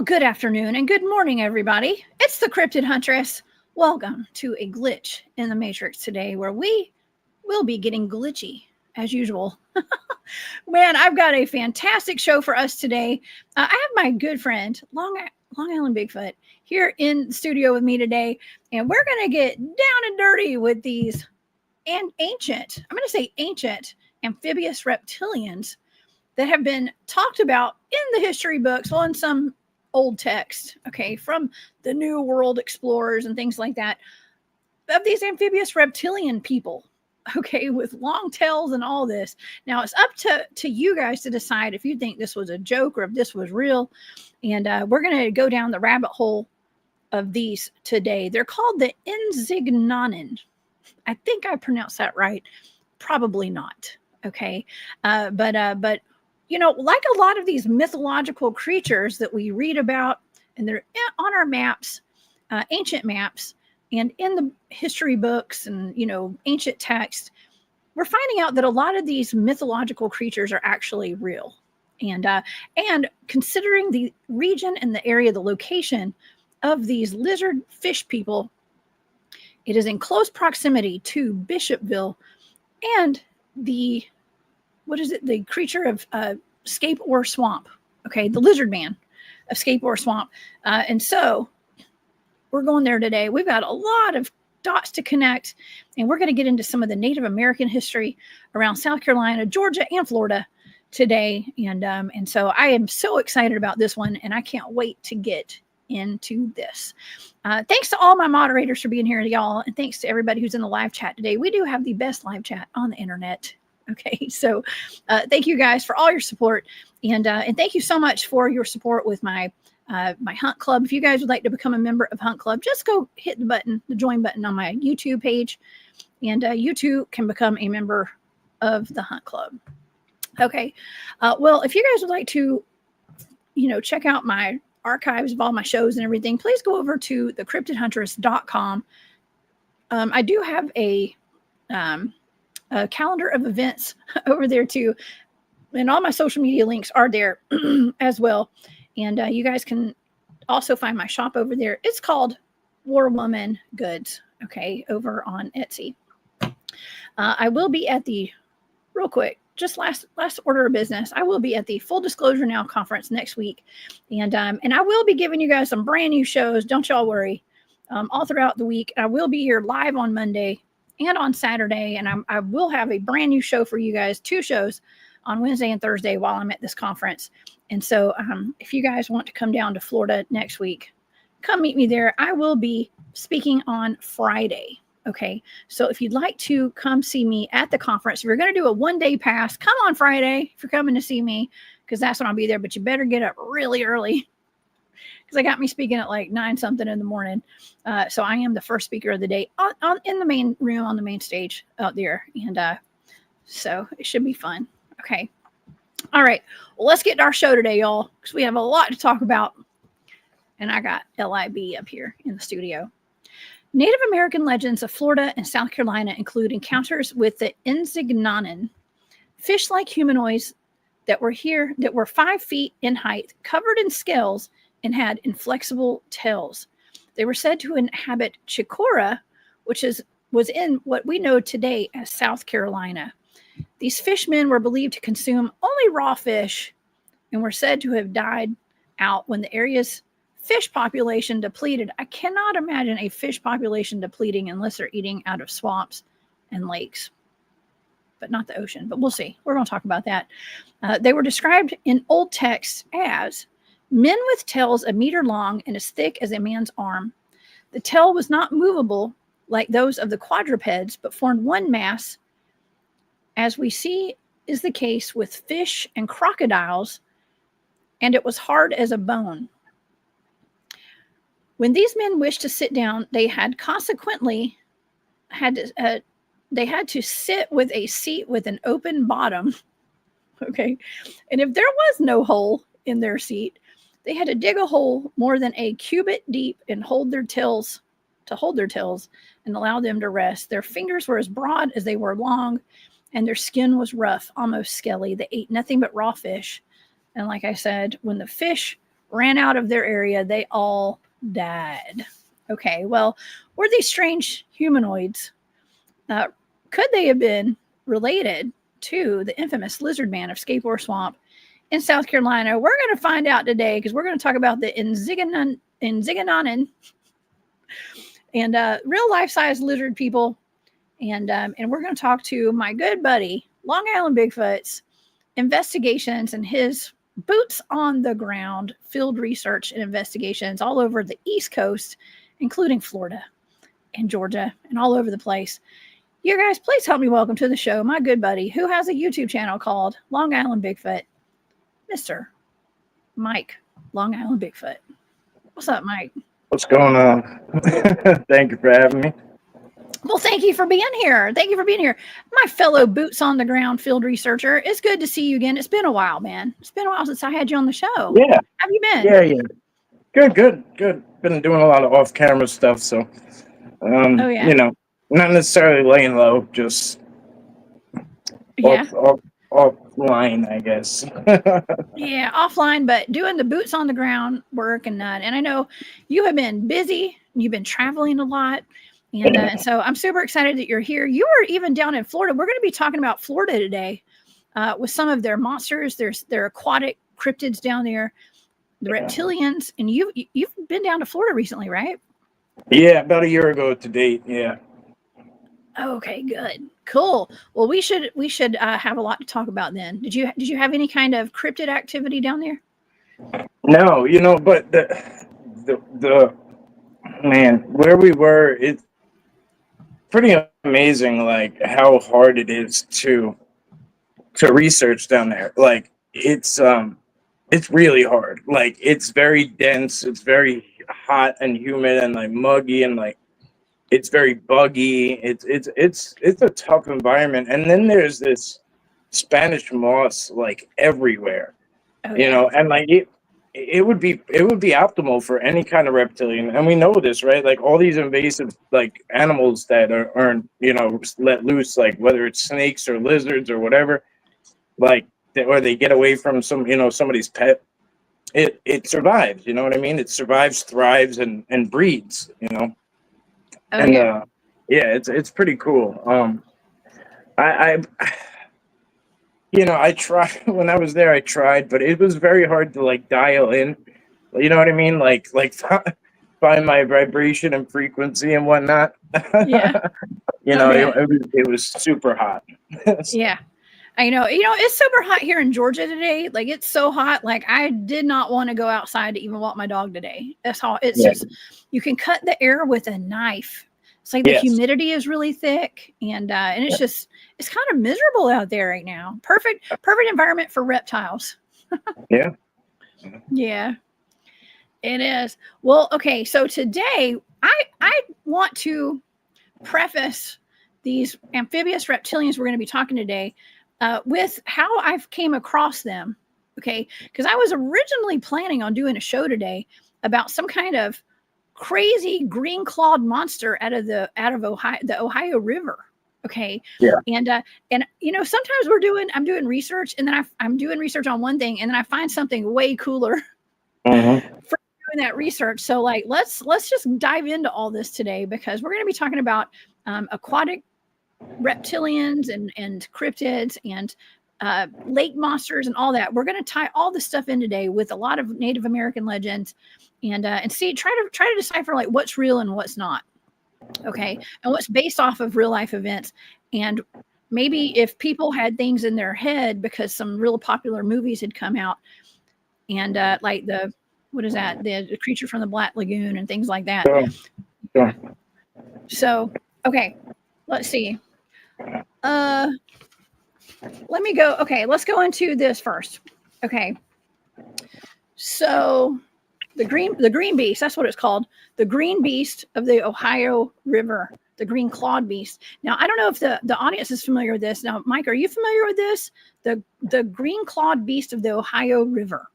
Well, good afternoon and good morning, everybody. It's the Cryptid Huntress. Welcome to a glitch in the Matrix today, where we will be getting glitchy as usual. Man, I've got a fantastic show for us today. I have my good friend, Long Island Bigfoot, here in the studio with me today, and we're going to get down and dirty with these ancient amphibious reptilians that have been talked about in the history books, well, in some old text, okay, from the New World explorers and things like that, of these amphibious reptilian people, okay, with long tails and all this. Now, it's up to you guys to decide if you think this was a joke or if this was real. And we're going to go down the rabbit hole of these today. They're called the Inzignanin. I think I pronounced that right. Probably not. Okay. But you know, like a lot of these mythological creatures that we read about, and they're on our maps, ancient maps, and in the history books and, you know, ancient text, we're finding out that a lot of these mythological creatures are actually real. And considering the region and the area, the location of these lizard fish people, it is in close proximity to Bishopville and the creature of Scape or Swamp. Okay, the Lizardman of Scape or Swamp. And so we're going there today. We've got a lot of dots to connect, and we're going to get into some of the Native American history around South Carolina, Georgia, and Florida today. And so I am so excited about this one, and I can't wait to get into this. Thanks to all my moderators for being here, y'all, and thanks to everybody who's in the live chat today. We do have the best live chat on the internet. Okay, so thank you guys for all your support, and thank you so much for your support with my my Hunt Club. If you guys would like to become a member of Hunt Club, just go hit the button, the join button on my YouTube page, and you too can become a member of the Hunt Club. Okay, well, if you guys would like to, you know, check out my archives of all my shows and everything, please go over to thecryptidhuntress.com. I do have a calendar of events over there too, and all my social media links are there as well. And you guys can also find my shop over there. It's called War Woman Goods, okay, over on Etsy. I will be at the, real quick, just last order of business, I will be at the Full Disclosure Now conference next week, and I will be giving you guys some brand new shows. Don't y'all worry. All throughout the week, I will be here live on Monday and on Saturday, and I will have a brand new show for you guys, 2 shows on Wednesday and Thursday while I'm at this conference. And so if you guys want to come down to Florida next week, come meet me there. I will be speaking on Friday. Okay, so if you'd like to come see me at the conference, if you're going to do a 1-day pass, come on Friday if you're coming to see me, because that's when I'll be there. But you better get up really early, because I got me speaking at like 9 something in the morning. So I am the first speaker of the day in the main room on the main stage out there. And so it should be fun. Okay. All right. Well, let's get to our show today, y'all, because we have a lot to talk about. And I got LIB up here in the studio. Native American legends of Florida and South Carolina include encounters with the Inzignanin, fish-like humanoids that were 5 feet in height, covered in scales, and had inflexible tails. They were said to inhabit Chicora, which was in what we know today as South Carolina. These fishmen were believed to consume only raw fish and were said to have died out when the area's fish population depleted. I cannot imagine a fish population depleting unless they're eating out of swamps and lakes, but not the ocean. But we'll see. We're going to talk about that. They were described in old texts as men with tails a meter long and as thick as a man's arm. The tail was not movable like those of the quadrupeds, but formed one mass, as we see is the case with fish and crocodiles, and it was hard as a bone. When these men wished to sit down, they had consequently they had to sit with a seat with an open bottom. Okay, and if there was no hole in their seat, they had to dig a hole more than a cubit deep and hold their tails and allow them to rest. Their fingers were as broad as they were long, and their skin was rough, almost scaly. They ate nothing but raw fish. And like I said, when the fish ran out of their area. They all died. Okay, well, were these strange humanoids? Could they have been related to the infamous Lizardman of Scape Swamp in South Carolina? We're going to find out today because we're going to talk about the Inzignanin and real life-size lizard people. And we're going to talk to my good buddy, Long Island Bigfoot's investigations and his boots on the ground field research and investigations all over the East Coast, including Florida and Georgia and all over the place. You guys, please help me welcome to the show my good buddy who has a YouTube channel called Long Island Bigfoot, Mr. Mike Long Island Bigfoot. What's up, Mike? What's going on? Thank you for having me. Well, thank you for being here. Thank you for being here. My fellow boots on the ground field researcher. It's good to see you again. It's been a while, man. It's been a while since I had you on the show. Yeah. How have you been? Yeah. Good. Been doing a lot of off-camera stuff, so, you know, not necessarily laying low, just offline, I guess. Yeah, offline, but doing the boots on the ground work and I know you have been busy. You've been traveling a lot. And so I'm super excited that you're here. You were even down in Florida. We're going to be talking about Florida today with some of their monsters. There's their aquatic cryptids down there, the reptilians. And you've been down to Florida recently, right? Yeah, about a year ago to date. Yeah. Okay, good. Cool. Well, we should have a lot to talk about then. Did you have any kind of cryptid activity down there? No, but the man, where we were, it's pretty amazing, like how hard it is to research down there. Like it's really hard. Like it's very dense, it's very hot and humid and like muggy and like it's very buggy. It's a tough environment. And then there's this Spanish moss like everywhere. And like it would be optimal for any kind of reptilian, and we know this, right? Like all these invasive like animals that are let loose, like whether it's snakes or lizards or whatever, like or they get away from somebody's pet, it survives. You know what I mean? It survives, thrives, and breeds. It's pretty cool. I tried when I was there. I tried, but it was very hard to like dial in. You know what I mean? Like find my vibration and frequency and whatnot. Yeah. It was super hot. Yeah. I know. It's super hot here in Georgia today. Like it's so hot. Like I did not want to go outside to even walk my dog today. That's how it's just. You can cut the air with a knife. It's like the humidity is really thick, and it's it's kind of miserable out there right now. Perfect environment for reptiles. Yeah. Yeah, it is. Well, okay. So today I want to preface these amphibious reptilians we're going to be talking today with how I've came across them. Okay, because I was originally planning on doing a show today about some kind of crazy green clawed monster out of Ohio, the Ohio River. Okay. Yeah. And sometimes I'm doing research, and then I'm doing research on one thing, and then I find something way cooler for doing that research. So like, let's just dive into all this today, because we're going to be talking about aquatic reptilians and cryptids and lake monsters and all that. We're going to tie all this stuff in today with a lot of Native American legends and see, try to decipher like what's real and what's not. Okay. And what's based off of real life events. And maybe if people had things in their head because some real popular movies had come out, and like the Creature from the Black Lagoon and things like that. Sure. So, okay, let's see. Let me go. Okay, let's go into this first. Okay. So the green beast, that's what it's called. The green beast of the Ohio River, the green clawed beast. Now, I don't know if the audience is familiar with this. Now, Mike, are you familiar with this? The green clawed beast of the Ohio River.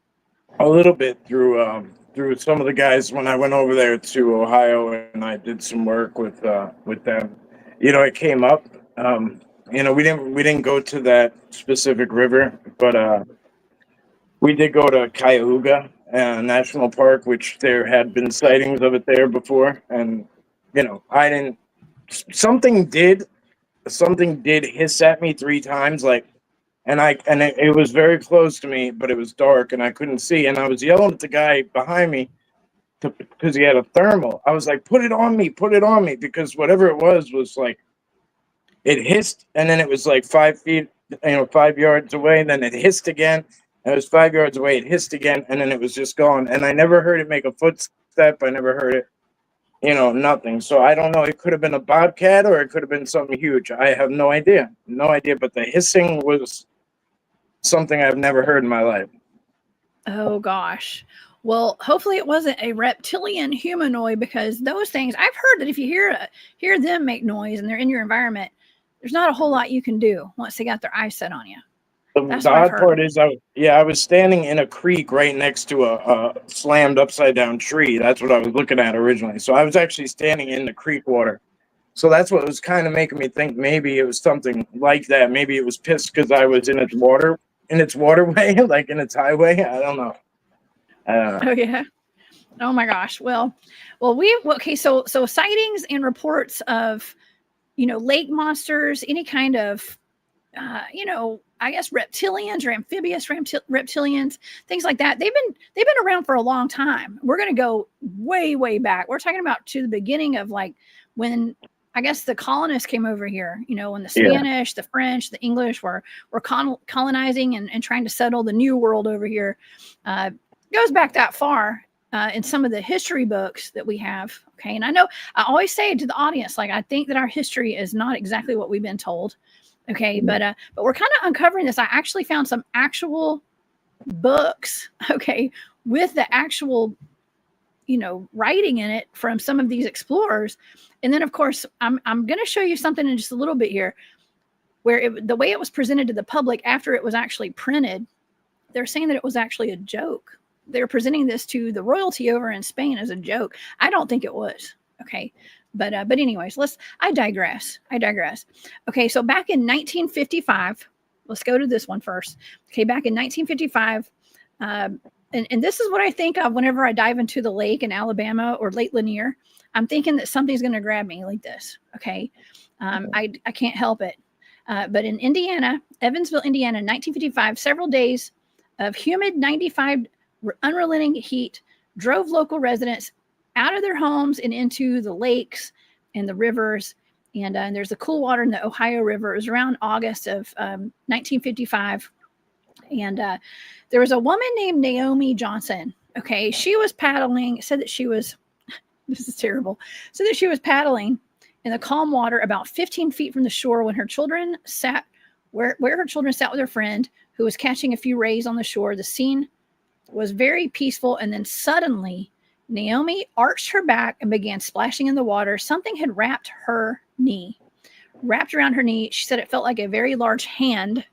A little bit through some of the guys when I went over there to Ohio and I did some work with them. It came up. We didn't go to that specific river, but we did go to Cuyahoga, National Park, which there had been sightings of it there before. And, I didn't, something did hiss at me 3 times, like, and it was very close to me, but it was dark and I couldn't see. And I was yelling at the guy behind me because he had a thermal. I was like, put it on me, because whatever it was like, it hissed, and then it was like 5 feet, 5 yards away, and then it hissed again. And it was 5 yards away, it hissed again, and then it was just gone. And I never heard it make a footstep. I never heard it, nothing. So I don't know. It could have been a bobcat or it could have been something huge. I have no idea. No idea. But the hissing was something I've never heard in my life. Oh, gosh. Well, hopefully it wasn't a reptilian humanoid, because those things, I've heard that if you hear them make noise and they're in your environment, there's not a whole lot you can do once they got their eyes set on you. The odd part is, I was standing in a creek right next to a slammed upside down tree. That's what I was looking at originally. So I was actually standing in the creek water. So that's what was kind of making me think maybe it was something like that. Maybe it was pissed because I was in its waterway, like in its highway. I don't know. Oh yeah. Oh my gosh. Well, okay. So sightings and reports of, lake monsters, any kind of, I guess reptilians or amphibious reptilians, things like that. They've been around for a long time. We're going to go way, way back. We're talking about to the beginning of, like, when I guess the colonists came over here, when the Spanish, the French, the English were colonizing and trying to settle the new world over here. Goes back that far in some of the history books that we have. Okay. And I always say to the audience, like, I think that our history is not exactly what we've been told. Okay. But we're kind of uncovering this. I actually found some actual books, okay, with the actual, writing in it from some of these explorers. And then, of course, I'm going to show you something in just a little bit here, where the way it was presented to the public after it was actually printed, they're saying that it was actually a joke. They're presenting this to the royalty over in Spain as a joke. I don't think it was. Okay. But anyways, I digress. Okay. So back in 1955, let's go to this one first. Okay. Back in 1955, and this is what I think of whenever I dive into the lake in Alabama or Lake Lanier. I'm thinking that something's going to grab me like this. Okay. I can't help it. But in Indiana, Evansville, Indiana, 1955, several days of humid 95 unrelenting heat drove local residents out of their homes and into the lakes and the rivers. And there's the cool water in the Ohio River. It was around August of 1955. And there was a woman named Naomi Johnson. Okay. She was paddling, said that she was, this is terrible, said that she was paddling in the calm water about 15 feet from the shore when her children sat, where her children sat with her friend who was catching a few rays on the shore. The scene was very peaceful. And then suddenly Naomi arched her back and began splashing in the water. Something had wrapped around her knee. She said it felt like a very large hand.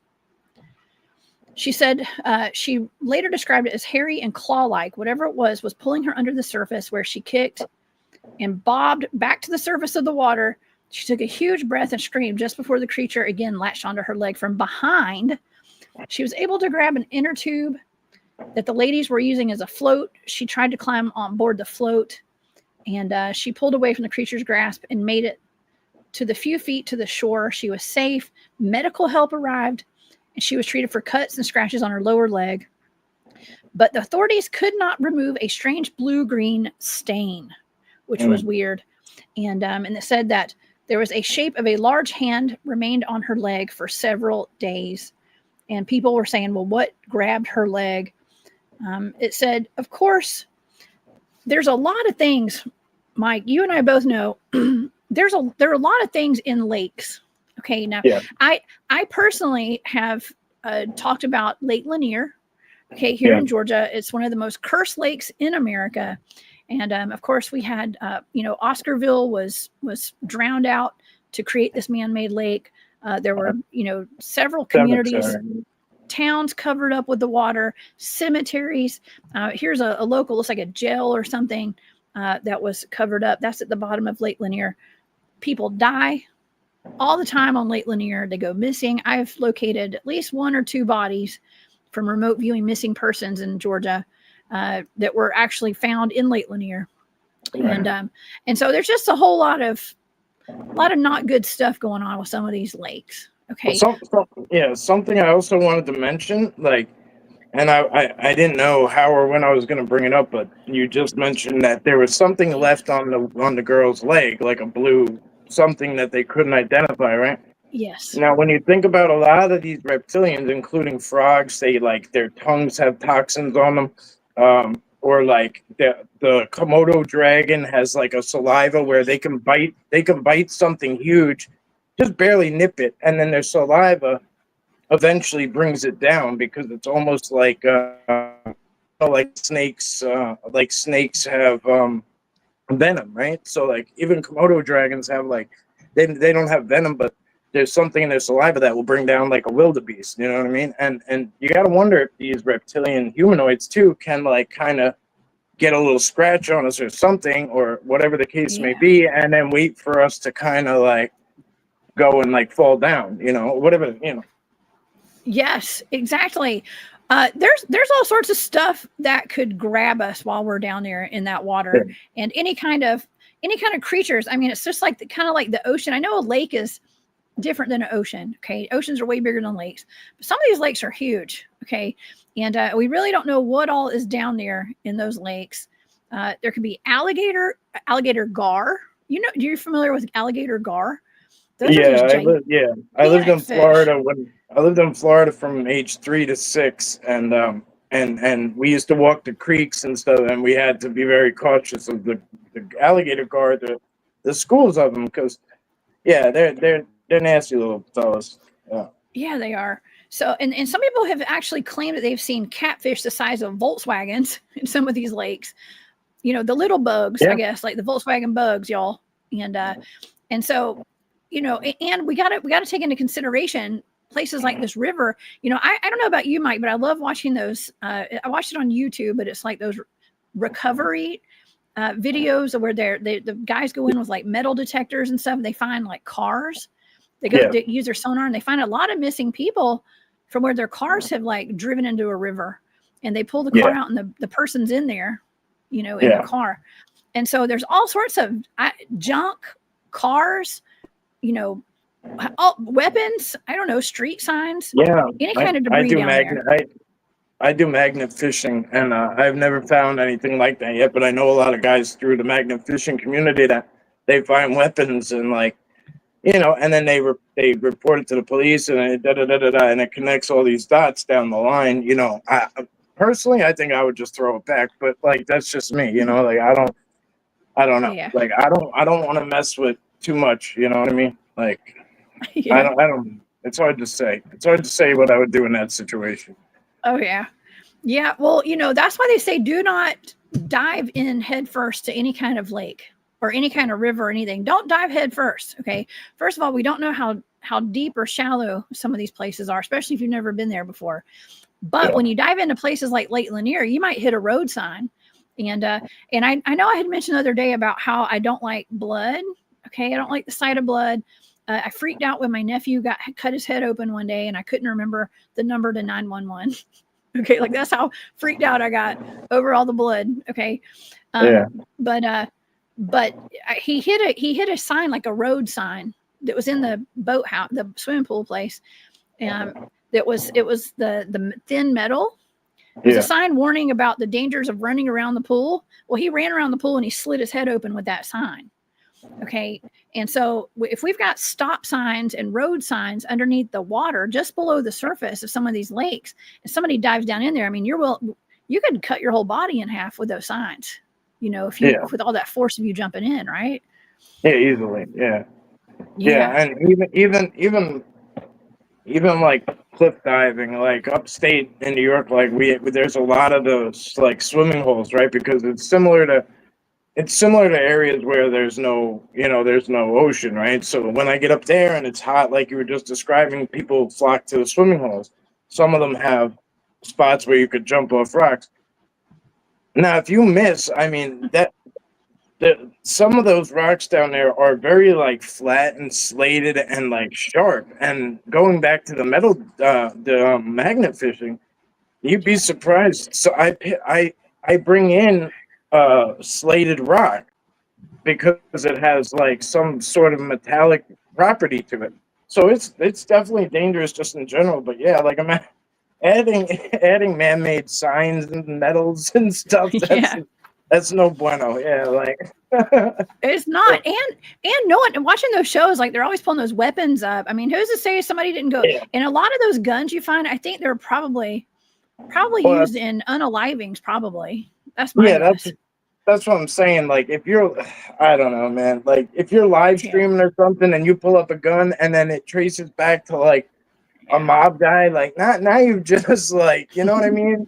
She said she later described it as hairy and claw-like. Whatever it was pulling her under the surface, where she kicked and bobbed back to the surface of the water. She took a huge breath and screamed just before the creature again latched onto her leg from behind. She was able to grab an inner tube that the ladies were using as a float. She tried to climb on board the float, and she pulled away from the creature's grasp and made it to the few feet to the shore. She was safe. Medical help arrived, and she was treated for cuts and scratches on her lower leg. But the authorities could not remove a strange blue-green stain, which was weird. And it said that there was a shape of a large hand remained on her leg for several days. And people were saying, well, what grabbed her leg? It said, of course, there's a lot of things, Mike, you and I both know, there are a lot of things in lakes. Okay. Now, I personally have talked about Lake Lanier. Okay. Here in Georgia, it's one of the most cursed lakes in America. And of course we had, Oscarville was drowned out to create this man-made lake. There were, several communities, towns covered up with the water, cemeteries. Here's a local, looks like a jail or something that was covered up. That's at the bottom of Lake Lanier. People die all the time on Lake Lanier. They go missing. I've located at least 1 or 2 bodies from remote viewing missing persons in Georgia. that were actually found in Lake Lanier. Right. And so there's just a whole lot of not good stuff going on with some of these lakes. Okay. Something I also wanted to mention, like, and I didn't know how or when I was going to bring it up, but you just mentioned that there was something left on the girl's leg, like a blue something that they couldn't identify, right? Yes. Now, when you think about a lot of these reptilians, including frogs, they like their tongues have toxins on them, or like the Komodo dragon has like a saliva where they can bite something huge, just barely nip it, and then their saliva eventually brings it down because it's almost like snakes have venom, right? So like even Komodo dragons have like they don't have venom, but there's something in their saliva that will bring down like a wildebeest. You know what I mean? And you got to wonder if these reptilian humanoids too can like kind of get a little scratch on us or something or whatever the case may be, and then wait for us to kind of like go and like fall down. You know, whatever. You know. Yes, exactly. There's all sorts of stuff that could grab us while we're down there in that water, and any kind of creatures. I mean, it's just like kind of like the ocean. I know a lake is different than an ocean. Okay, oceans are way bigger than lakes, but some of these lakes are huge. Okay, and we really don't know what all is down there in those lakes. There could be alligator gar. You know, you're familiar with alligator gar? I lived in Florida when I lived in Florida from age 3 to 6, and we used to walk the creeks and stuff, and we had to be very cautious of the alligator gar, the schools of them, because they're nasty little fellas. Yeah, they are. So, and some people have actually claimed that they've seen catfish the size of Volkswagens in some of these lakes. You know, the little bugs, I guess, like the Volkswagen bugs, y'all. And so, you know, and we gotta take into consideration places like this river. You know, I don't know about you, Mike, but I love watching those. I watched it on YouTube, but it's like those recovery videos where the guys go in with like metal detectors and stuff. And they find like cars. They use their sonar, and they find a lot of missing people from where their cars have like driven into a river, and they pull the car out, and the person's in there, you know, in the car. And so there's all sorts of junk, cars, you know, weapons. I don't know, street signs. Any kind of debris down there. I do magnet fishing, and I've never found anything like that yet. But I know a lot of guys through the magnet fishing community that they find weapons and like, you know, and then they report it to the police, and and it connects all these dots down the line. You know, personally, I think I would just throw it back, but like that's just me. You know, like I don't know. Yeah. Like I don't want to mess with too much. You know what I mean? Like I don't. It's hard to say. It's hard to say what I would do in that situation. Oh yeah. Yeah. Well, you know, that's why they say do not dive in head first to any kind of lake or any kind of river or anything. Don't dive head first. Okay. First of all, we don't know how deep or shallow some of these places are, especially if you've never been there before. But when you dive into places like Lake Lanier, you might hit a road sign. And I know I had mentioned the other day about how I don't like blood. Okay. I don't like the sight of blood. I freaked out when my nephew cut his head open one day, and I couldn't remember the number to 911. Okay, like that's how freaked out I got over all the blood. Okay, but he hit a sign, like a road sign that was in the boathouse, the swimming pool place. It was the thin metal. It was a sign warning about the dangers of running around the pool. Well, he ran around the pool and he slit his head open with that sign. Okay. And so if we've got stop signs and road signs underneath the water, just below the surface of some of these lakes, and somebody dives down in there, I mean, you could cut your whole body in half with those signs, you know, with all that force of you jumping in, right? Yeah, easily. Yeah. And even like cliff diving, like upstate in New York, like there's a lot of those like swimming holes, right? Because it's similar to areas where there's no ocean, right? So when I get up there and it's hot, like you were just describing, people flock to the swimming holes. Some of them have spots where you could jump off rocks. Now, if you miss, I mean, some of those rocks down there are very like flat and slated and like sharp. And going back to the magnet fishing, you'd be surprised. So I bring in slated rock because it has like some sort of metallic property to it. So it's definitely dangerous just in general. But yeah, like I'm adding adding man-made signs and metals and stuff. Yeah. That's no bueno. Yeah, like It's not. And no one watching those shows, like they're always pulling those weapons up. I mean, who's to say somebody didn't go? yeah. And a lot of those guns you find, I think they're probably Well, used in unalivings. Probably. That's my yeah, guess. that's what I'm saying. Like if you're, I don't know, man. Like if you're live Yeah. streaming or something and you pull up a gun and then it traces back to like a mob guy, like now you've just like, you know what I mean?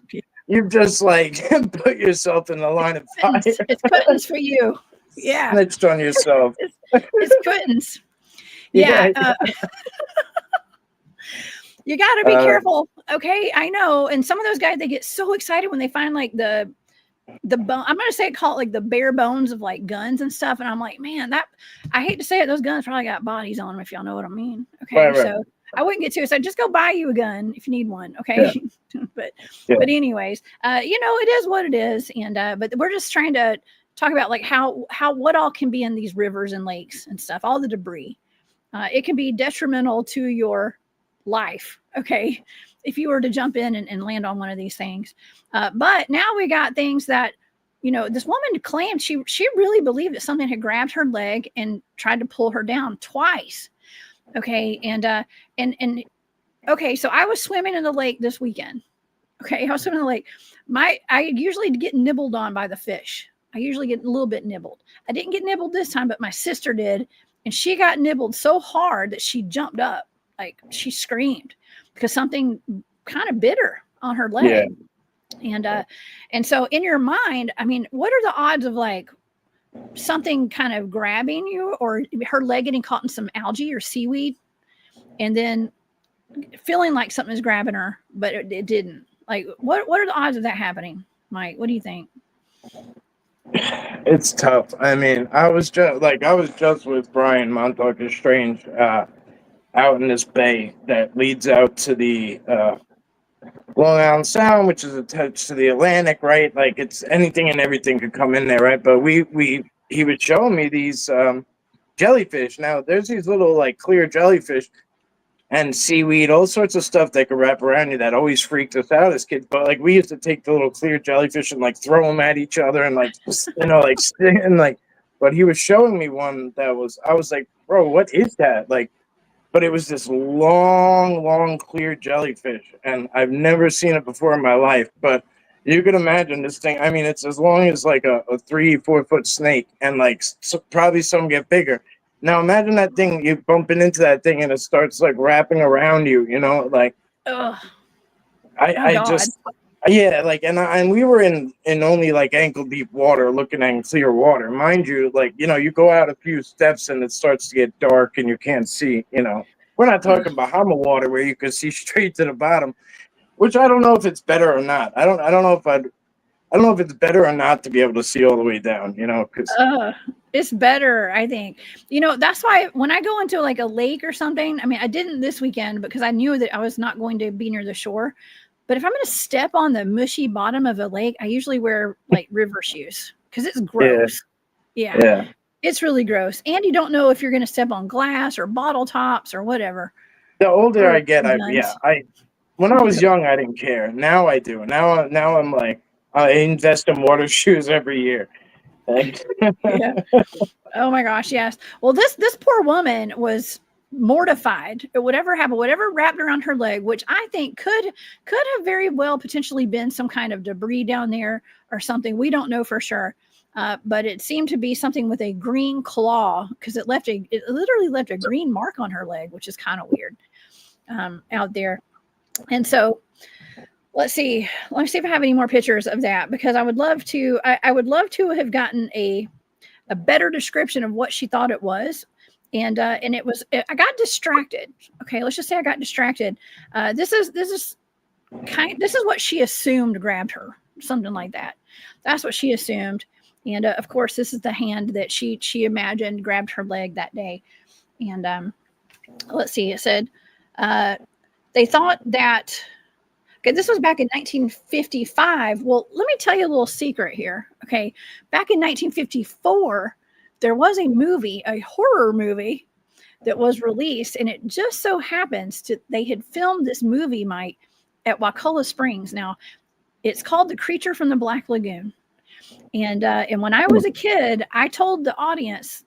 You've just like put yourself in the line of fire. It's cuttings for you. Yeah. Snitched on yourself. It's cuttings. Yeah. You got to be careful. Okay. I know. And some of those guys, they get so excited when they find like the bone. I'm going to say call it like the bare bones of like guns and stuff. And I'm like, man, I hate to say it. Those guns probably got bodies on them, if y'all know what I mean. Okay. Right. So I wouldn't get too excited. Just go buy you a gun if you need one. Okay. Yeah. but anyways, it is what it is. And, but we're just trying to talk about like what all can be in these rivers and lakes and stuff, all the debris. It can be detrimental to your life. Okay. If you were to jump in and land on one of these things. But now we got things that, this woman claimed she really believed that something had grabbed her leg and tried to pull her down twice. Okay. And okay. So I was swimming in the lake this weekend. Okay. I was swimming in the lake. I usually get nibbled on by the fish. I usually get a little bit nibbled. I didn't get nibbled this time, but my sister did. And she got nibbled so hard that she jumped up. Like she screamed because something kind of bit her on her leg. Yeah. And so in your mind, I mean, what are the odds of like something kind of grabbing you or her leg getting caught in some algae or seaweed and then feeling like something is grabbing her, but it didn't? Like, what are the odds of that happening, Mike? What do you think? It's tough. I mean, I was just with Brian Montauk is Strange out in this bay that leads out to the Long Island Sound, which is attached to the Atlantic, right? Like it's anything and everything could come in there, right? But he was showing me these jellyfish. Now there's these little like clear jellyfish and seaweed, all sorts of stuff that could wrap around you that always freaked us out as kids. But like we used to take the little clear jellyfish and like throw them at each other and like like and like. But he was showing me one that I was like, bro, what is that? Like, but it was this long clear jellyfish, and I've never seen it before in my life. But you could imagine this thing. I mean, it's as long as like a 3-4 foot snake, and like probably some get bigger. Now imagine that thing, you bumping into that thing and it starts like wrapping around you, like I just like and we were in only like ankle deep water looking at clear water. Mind you, like, you go out a few steps and it starts to get dark and you can't see, We're not talking Bahama water where you can see straight to the bottom, which I don't know if it's better or not. I don't know if it's better or not to be able to see all the way down, because it's better, I think. That's why when I go into like a lake or something, I mean, I didn't this weekend because I knew that I was not going to be near the shore. But if I'm going to step on the mushy bottom of a lake, I usually wear like river shoes because it's gross. Yeah. It's really gross. And you don't know if you're going to step on glass or bottle tops or whatever. The older I get, when I was young, I didn't care. Now I do. Now I'm like, I invest in water shoes every year. Yeah. Oh my gosh, yes. Well, this poor woman was mortified at whatever happened, whatever wrapped around her leg, which I think could have very well potentially been some kind of debris down there or something. We don't know for sure. But it seemed to be something with a green claw because it literally left a green mark on her leg, which is kind of weird out there. And so let's see. Let me see if I have any more pictures of that because I would love to. I would love to have gotten a better description of what she thought it was, and it was. I got distracted. Okay, let's just say I got distracted. This is what she assumed grabbed her, something like that. That's what she assumed, and of course, this is the hand that she imagined grabbed her leg that day. And let's see. It said they thought that. Okay, this was back in 1955. Well, let me tell you a little secret here. Okay, back in 1954, there was a movie, a horror movie that was released, and it just so happens to they had filmed this movie, Mike, at Wakulla Springs. Now, it's called The Creature from the Black Lagoon. And when I was a kid, I told the audience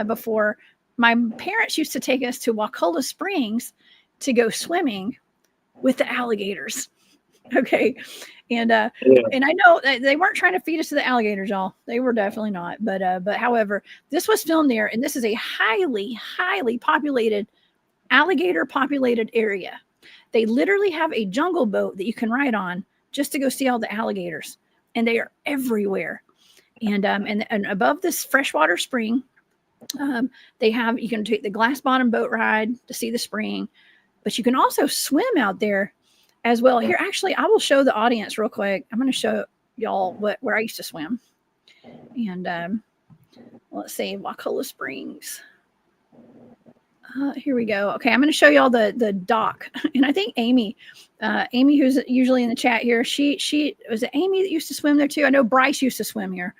before, my parents used to take us to Wakulla Springs to go swimming with the alligators. Okay. And and I know that they weren't trying to feed us to the alligators, y'all. They were definitely not. But however, this was filmed there, and this is a highly, highly populated, alligator populated area. They literally have a jungle boat that you can ride on just to go see all the alligators, and they are everywhere. And above this freshwater spring, you can take the glass bottom boat ride to see the spring, but you can also swim out there as well. Here, actually, I will show the audience real quick. I'm going to show y'all where I used to swim. And let's see, Wakulla Springs. Here we go. Okay, I'm going to show y'all the dock. And I think Amy, who's usually in the chat here, she was it Amy that used to swim there too? I know Bryce used to swim here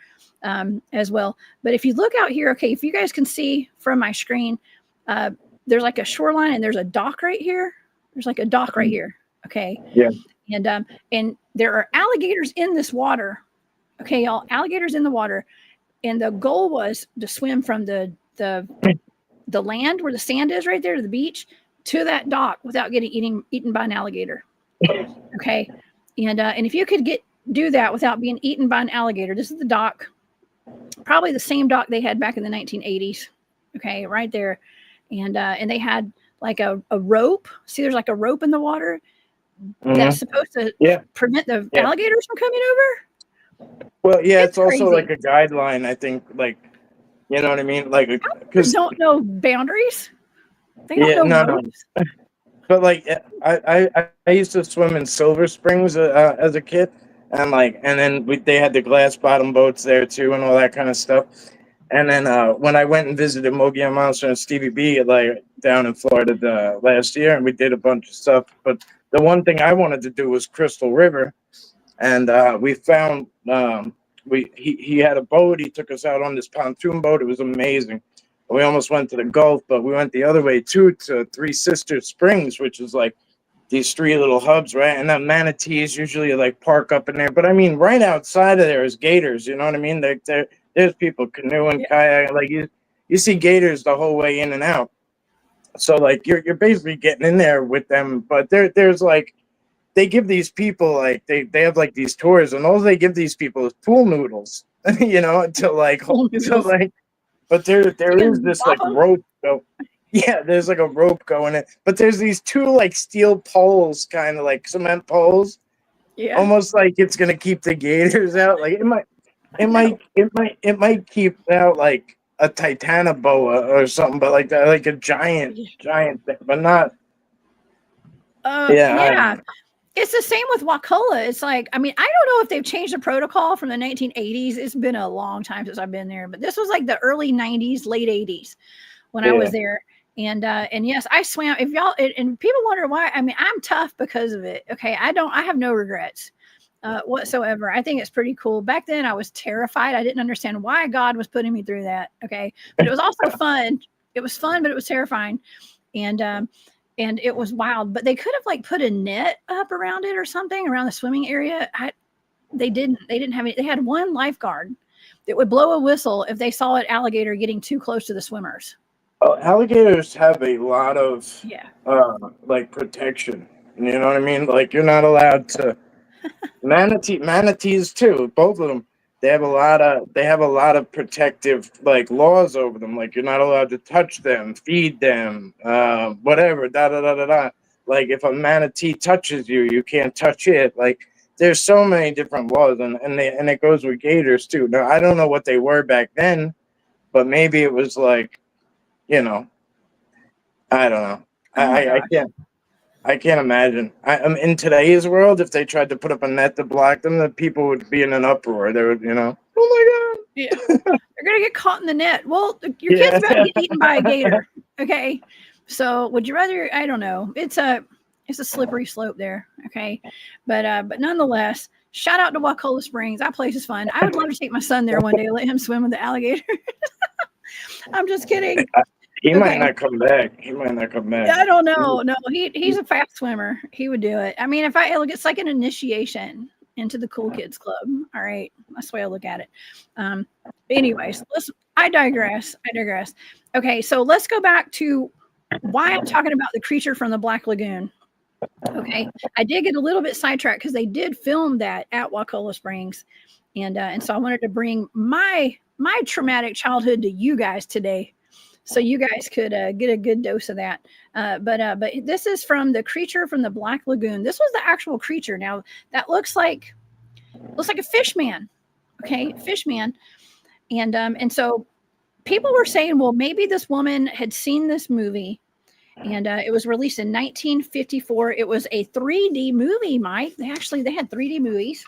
as well. But if you look out here, okay, if you guys can see from my screen, there's like a shoreline and there's a dock right here. There's like a dock right here. Okay. Yeah. And there are alligators in this water. Okay, y'all, alligators in the water. And the goal was to swim from the land where the sand is right there to the beach to that dock without getting eaten by an alligator. Okay. And if you could do that without being eaten by an alligator, this is the dock, probably the same dock they had back in the 1980s. Okay. Right there. And they had like a rope. See, there's like a rope in the water that's supposed to prevent the alligators from coming over. Well, yeah, it's crazy. also like a guideline, I think, like, you know what I mean? Like, because don't know boundaries. They don't know ropes. No. But like, I used to swim in Silver Springs as a kid, and then they had the glass bottom boats there too, and all that kind of stuff. And then when I went and visited Mogi and Monster and Stevie B, like down in Florida last year, and we did a bunch of stuff. But the one thing I wanted to do was Crystal River, and we found. He had a boat. He took us out on this pontoon boat. It was amazing. We almost went to the Gulf, but we went the other way too, to Three Sisters Springs, which is like these three little hubs, right? And the manatees usually like park up in there. But I mean, right outside of there is gators. You know what I mean? There's people canoeing, kayaking. Like you see gators the whole way in and out. So like you're basically getting in there with them. But there's like. They give these people like they have like these tours, and all they give these people is pool noodles, you know, but there is this like rope. So yeah, there's like a rope going in, but there's these two like steel poles, kind of like cement poles, almost like it's gonna keep the gators out. Like it might keep out like a titanoboa or something, but like that, like a giant thing, but not. It's the same with Wakulla. It's like, I mean, I don't know if they've changed the protocol from the 1980s. It's been a long time since I've been there, but this was like the early 90s, late 80s when I was there. And yes, I swam. If y'all, and people wonder why, I mean, I'm tough because of it. Okay. I have no regrets whatsoever. I think it's pretty cool. Back then I was terrified. I didn't understand why God was putting me through that. Okay. But it was also fun. It was fun, but it was terrifying. And it was wild, but they could have like put a net up around it or something around the swimming area. They didn't have any. They had one lifeguard that would blow a whistle if they saw an alligator getting too close to the swimmers. Oh, alligators have a lot of like protection. You know what I mean? Like you're not allowed to. Manatees too. Both of them. They have a lot of protective like laws over them. Like you're not allowed to touch them, feed them, whatever. Like if a manatee touches you, you can't touch it. Like there's so many different laws, and it goes with gators too. Now I don't know what they were back then, but maybe it was like, you know, I don't know. I can't imagine. In today's world, if they tried to put up a net to block them, the people would be in an uproar. They would, you know, oh my God. Yeah. They're going to get caught in the net. Well, your kid's about to get eaten by a gator. Okay. So would you rather, I don't know. It's It's a slippery slope there. Okay. But nonetheless, shout out to Wakulla Springs. That place is fun. I would love to take my son there one day, let him swim with the alligator. I'm just kidding. He might not come back. He might not come back. I don't know. No, he's a fast swimmer. He would do it. I mean, it's like an initiation into the cool kids club. All right. That's the way I look at it. Anyways, I digress. Okay. So let's go back to why I'm talking about the creature from the Black Lagoon. Okay. I did get a little bit sidetracked because they did film that at Wakulla Springs. And so I wanted to bring my traumatic childhood to you guys today, so you guys could get a good dose of that. But this is from the creature from the Black Lagoon. This was the actual creature. Now that looks like a fish man. Okay, fish man. And so people were saying, well, maybe this woman had seen this movie, and it was released in 1954. It was a 3D movie, Mike. They had 3D movies.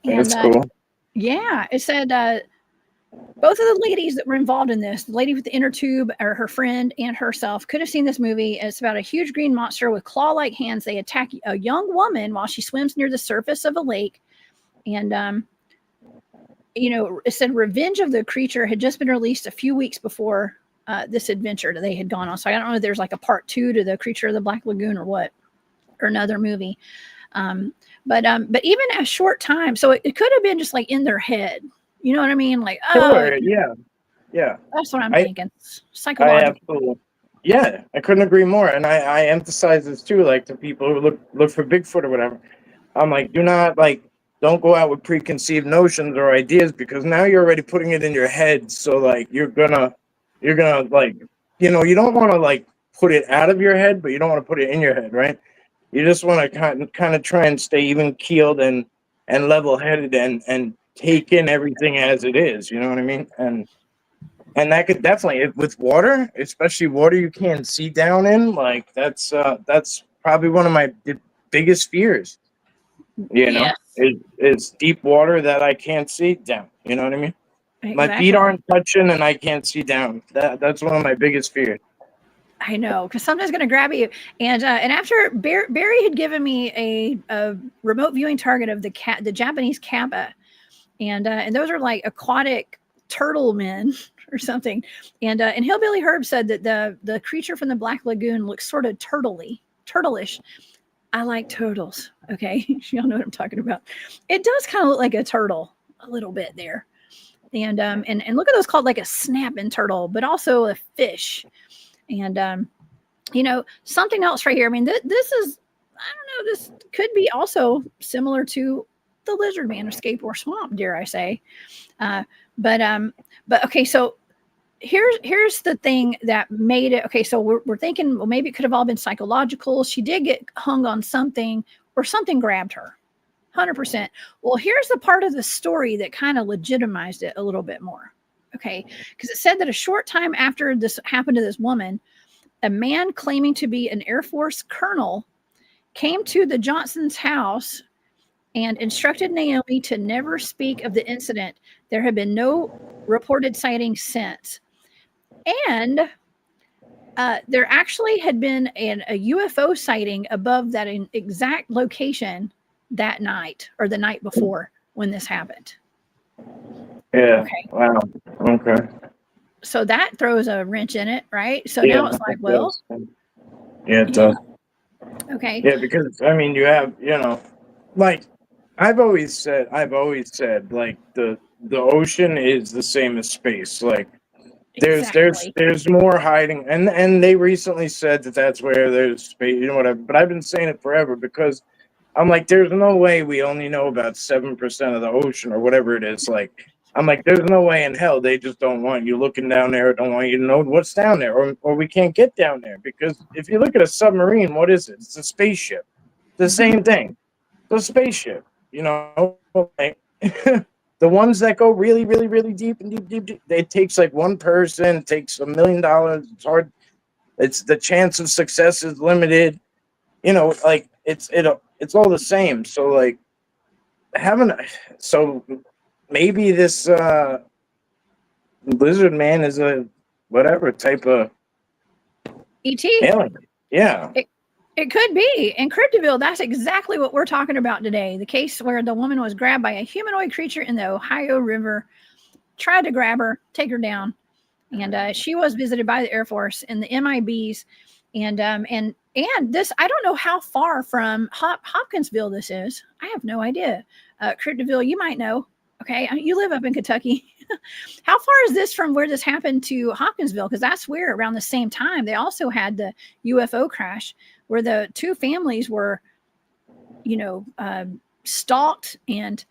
That's cool. Yeah, it said both of the ladies that were involved in this, the lady with the inner tube, or her friend, and herself, could have seen this movie. It's about a huge green monster with claw-like hands. They attack a young woman while she swims near the surface of a lake. And, it said Revenge of the Creature had just been released a few weeks before this adventure that they had gone on. So I don't know if there's like a part 2 to the Creature of the Black Lagoon or what, or another movie. But even a short time, so it could have been just like in their head. You know what I mean? Like, sure, yeah. That's what I'm thinking. Psychological. I couldn't agree more. And I emphasize this too, like to people who look for Bigfoot or whatever. I'm like, don't go out with preconceived notions or ideas, because now you're already putting it in your head. So like you're gonna like, you don't want to like put it out of your head, but you don't want to put it in your head, right? You just want to kind of try and stay even keeled and level headed and take in everything as it is. You know what I mean? And that could definitely, with water, especially water you can't see down in, like that's probably one of my biggest fears. Yes. Is deep water that I can't see down. You know what I mean? Exactly. My feet aren't touching and I can't see down. That's one of my biggest fears. I know, because something's going to grab you. And after Barry had given me a remote viewing target of the Japanese kappa, and those are like aquatic turtle men or something. And Hillbilly Herb said that the creature from the Black Lagoon looks sort of turtleish. I like turtles. Okay, y'all know what I'm talking about. It does kind of look like a turtle a little bit there. And look at those, called like a snapping turtle, but also a fish. And, something else right here. I mean, this is, I don't know, this could be also similar to the Lizardman or Scape or Swamp, dare I say. But okay, so here's the thing that made it. Okay, so we're thinking, well, maybe it could have all been psychological. She did get hung on something, or something grabbed her. 100%. Well, here's the part of the story that kind of legitimized it a little bit more. Okay, because it said that a short time after this happened to this woman, a man claiming to be an Air Force colonel came to the Johnson's house and instructed Naomi to never speak of the incident. There have been no reported sightings since. And there actually had been a UFO sighting above that exact location that night, or the night before, when this happened. Yeah. Okay. Wow. Okay. So that throws a wrench in it, right? So now it's like, well. Yeah, it does. Okay. Yeah, because I mean, you have, like I've always said, like the ocean is the same as space. Like there's more hiding, and they recently said that that's where there's space, whatever. But I've been saying it forever, because I'm like, there's no way we only know about 7% of the ocean or whatever it is. Like, I'm like, there's no way in hell they just don't want you looking down there, don't want you to know what's down there, or we can't get down there. Because if you look at a submarine, what is it? It's a spaceship. The same thing. It's a spaceship, like, the ones that go really, really, really deep and deep, it takes like one person, it takes $1 million. It's hard. It's the chance of success is limited. Like it's all the same. So like maybe this Lizardman is a whatever type of ET alien. Yeah. It could be. In Cryptiville, that's exactly what we're talking about today. The case where the woman was grabbed by a humanoid creature in the Ohio River, tried to grab her, take her down. And she was visited by the Air Force and the MIBs. And this, I don't know how far from Hopkinsville this is. I have no idea. Cryptiville, you might know. Okay, you live up in Kentucky. How far is this from where this happened to Hopkinsville? Because that's where around the same time they also had the UFO crash where the two families were, stalked and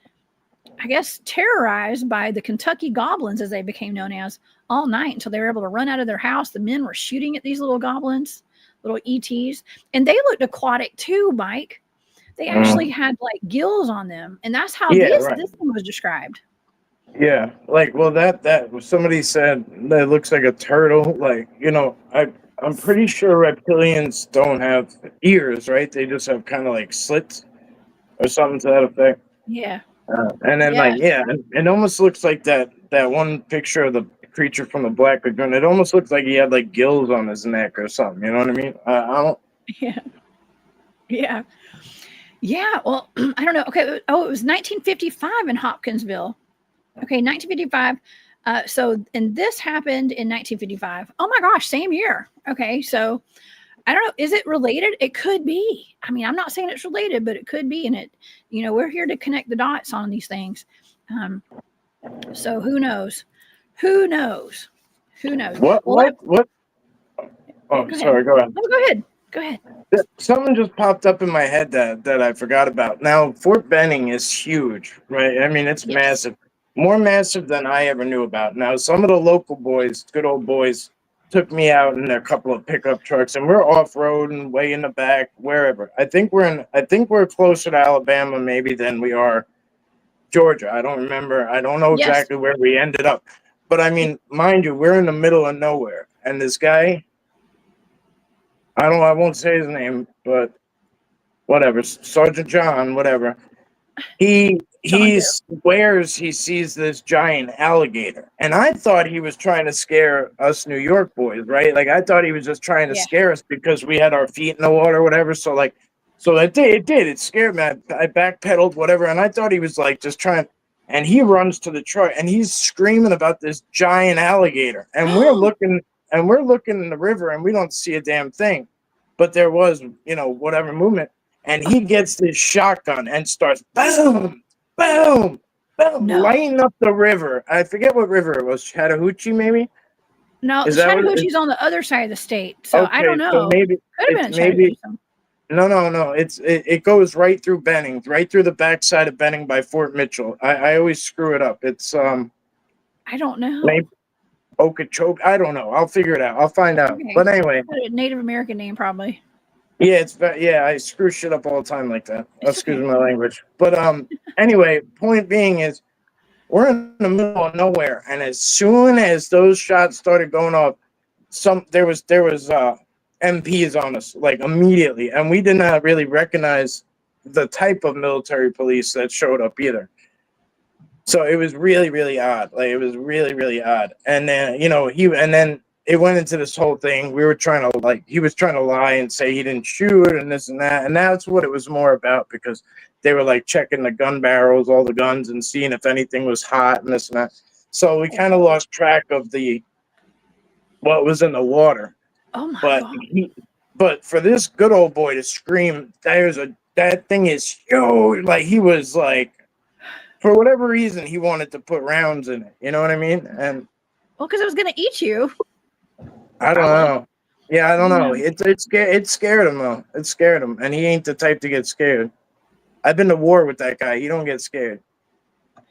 I guess terrorized by the Kentucky goblins, as they became known as, all night until they were able to run out of their house. The men were shooting at these little goblins, little ETs, and they looked aquatic too, Mike. They actually had like gills on them, and that's how this one was described. Yeah, like, well, that somebody said that looks like a turtle. Like, I'm pretty sure reptilians don't have ears, right? They just have kind of like slits or something to that effect. Yeah. And then it almost looks like that one picture of the creature from the Black Lagoon. It almost looks like he had like gills on his neck or something. You know what I mean? I don't. Yeah. Well, I don't know. Okay. Oh, it was 1955 in Hopkinsville. Okay, 1955. And this happened in 1955. Oh my gosh, same year. Okay, so I don't know. Is it related? It could be. I mean, I'm not saying it's related, but it could be. And we're here to connect the dots on these things. So who knows? Who knows? What? Oh, sorry. Go ahead. No, go ahead. Go ahead. Something just popped up in my head that I forgot about. Now, Fort Benning is huge, right? I mean, it's massive. More massive than I ever knew about. Now, some of the local boys, good old boys, took me out in a couple of pickup trucks, and we're off-road and way in the back, wherever. I think we're closer to Alabama maybe than we are Georgia. I don't remember. I don't know exactly where we ended up. But I mean, mind you, we're in the middle of nowhere. And this guy, I won't say his name, but whatever, Sergeant John, whatever. He swears he sees this giant alligator, and I thought he was trying to scare us New York boys, right? Like, I thought he was just trying to scare us because we had our feet in the water or whatever. So it scared me. I backpedaled, whatever, and I thought he was like just trying. And he runs to the truck and he's screaming about this giant alligator, and we're looking in the river and we don't see a damn thing, but there was whatever movement. And he gets this shotgun and starts boom, boom, boom, lighting up the river. I forget what river it was. Chattahoochee, maybe? No, Chattahoochee's on the other side of the state. So I don't know. So maybe could have been Chattahoochee. No. It goes right through Benning, right through the backside of Benning by Fort Mitchell. I always screw it up. It's I don't know. Maybe Okeechobee. I don't know. I'll figure it out. I'll find out. Okay. But anyway, a Native American name probably. Yeah, I screw shit up all the time like that. Excuse my language. But anyway, point being is we're in the middle of nowhere, and as soon as those shots started going off, there was MPs on us like immediately, and we did not really recognize the type of military police that showed up either. So it was really, really odd. Like, it was really, really odd. And then it went into this whole thing. He was trying to lie and say he didn't shoot and this and that. And that's what it was more about, because they were like checking the gun barrels, all the guns, and seeing if anything was hot and this and that. So we kind of lost track of what was in the water. Oh my God. But for this good old boy to scream, that thing is huge. Like, he was like, for whatever reason, he wanted to put rounds in it. You know what I mean? And because it was going to eat you. I don't know. Yeah, I don't know. It scared him though. It scared him, and he ain't the type to get scared. I've been to war with that guy. He don't get scared.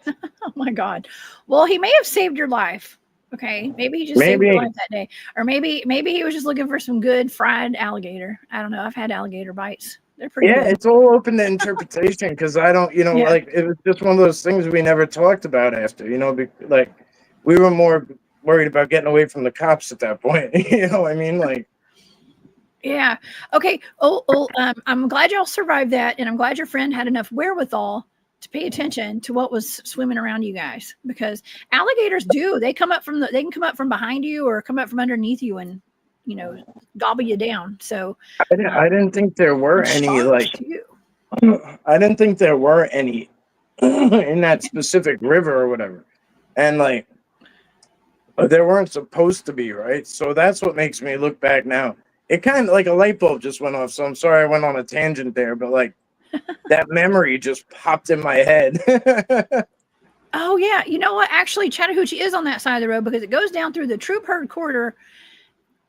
Oh my God. Well, he may have saved your life. Okay, maybe he just saved your life that day, or maybe he was just looking for some good fried alligator. I don't know. I've had alligator bites. They're pretty good. It's all open to interpretation, because I don't, like, it was just one of those things we never talked about after. Like, we were more worried about getting away from the cops at that point. You know what I mean? Like, yeah. Okay. I'm glad y'all survived that, and I'm glad your friend had enough wherewithal to pay attention to what was swimming around you guys, because alligators they can come up from behind you or come up from underneath you and gobble you down. So I didn't think there were any like. too. I didn't think there were any in that specific river or whatever, and like there weren't supposed to be, right? So that's what makes me look back now. It kind of like a light bulb just went off. So I'm sorry I went on a tangent there, but like that memory just popped in my head. Oh yeah, you know what? Actually, Chattahoochee is on that side of the road because it goes down through the troop herd corridor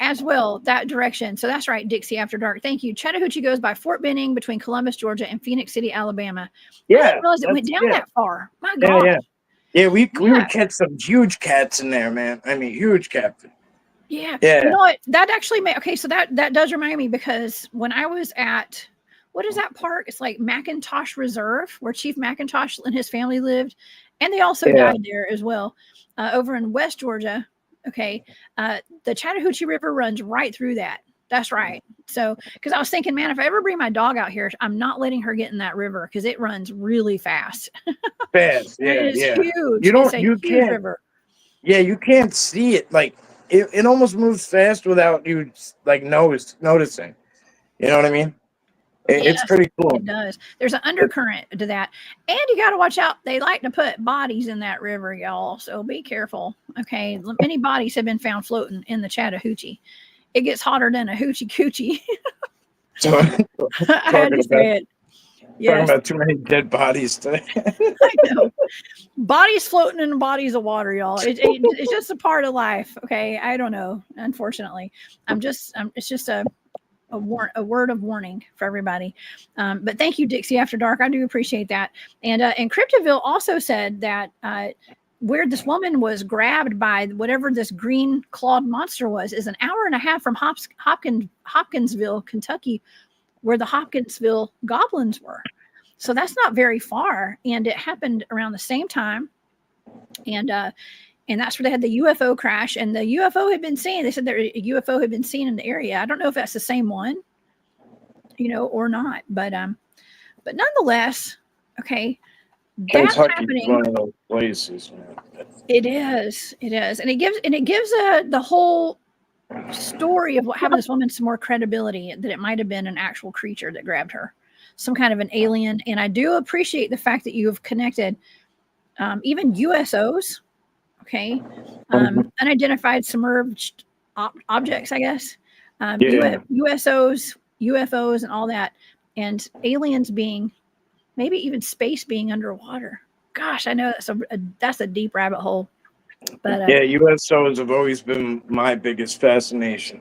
as well, that direction. So that's right, Dixie After Dark. Thank you. Chattahoochee goes by Fort Benning between Columbus, Georgia, and Phoenix City, Alabama. Yeah, I didn't realize it went down that far. My God. Yeah, we would catch some huge cats in there, man. I mean, huge cats. Yeah. You know what? That actually so that does remind me, because when I was at, what is that park? It's like McIntosh Reserve, where Chief McIntosh and his family lived. And they also died there as well, over in West Georgia. Okay. The Chattahoochee River runs right through that. That's right. So, because I was thinking, man, if I ever bring my dog out here, I'm not letting her get in that river because it runs really fast. Fast. Yeah. It is huge. You can't. River. Yeah, you can't see it. Like it almost moves fast without you like noticing. You know what I mean? It's pretty cool. It does. There's an undercurrent to that. And you got to watch out. They like to put bodies in that river, y'all. So be careful. Okay. Many bodies have been found floating in the Chattahoochee. It gets hotter than a hoochie coochie. So, I had to say it. Yes. Talking about too many dead bodies today. I know. Bodies floating in bodies of water, y'all. It's just a part of life. Okay. I don't know. Unfortunately, it's just a word of warning for everybody. But thank you, Dixie After Dark. I do appreciate that. And Cryptiville also said that where this woman was grabbed by whatever this green clawed monster was is an hour and a half from Hopkinsville, Kentucky, where the Hopkinsville goblins were. So that's not very far. And it happened around the same time. And that's where they had the UFO crash, and the UFO had been seen. They said that a UFO had been seen in the area. I don't know if that's the same one, or not, but nonetheless, okay, that's happening. One of those places, man. It is, and it gives the whole story of what happened to this woman some more credibility, that it might have been an actual creature that grabbed her, some kind of an alien. And I do appreciate the fact that you have connected even USOs. Okay. Unidentified submerged objects, I guess. USOs, UFOs, and all that. And aliens being, maybe even space being underwater. Gosh, I know that's a deep rabbit hole. But USOs have always been my biggest fascination.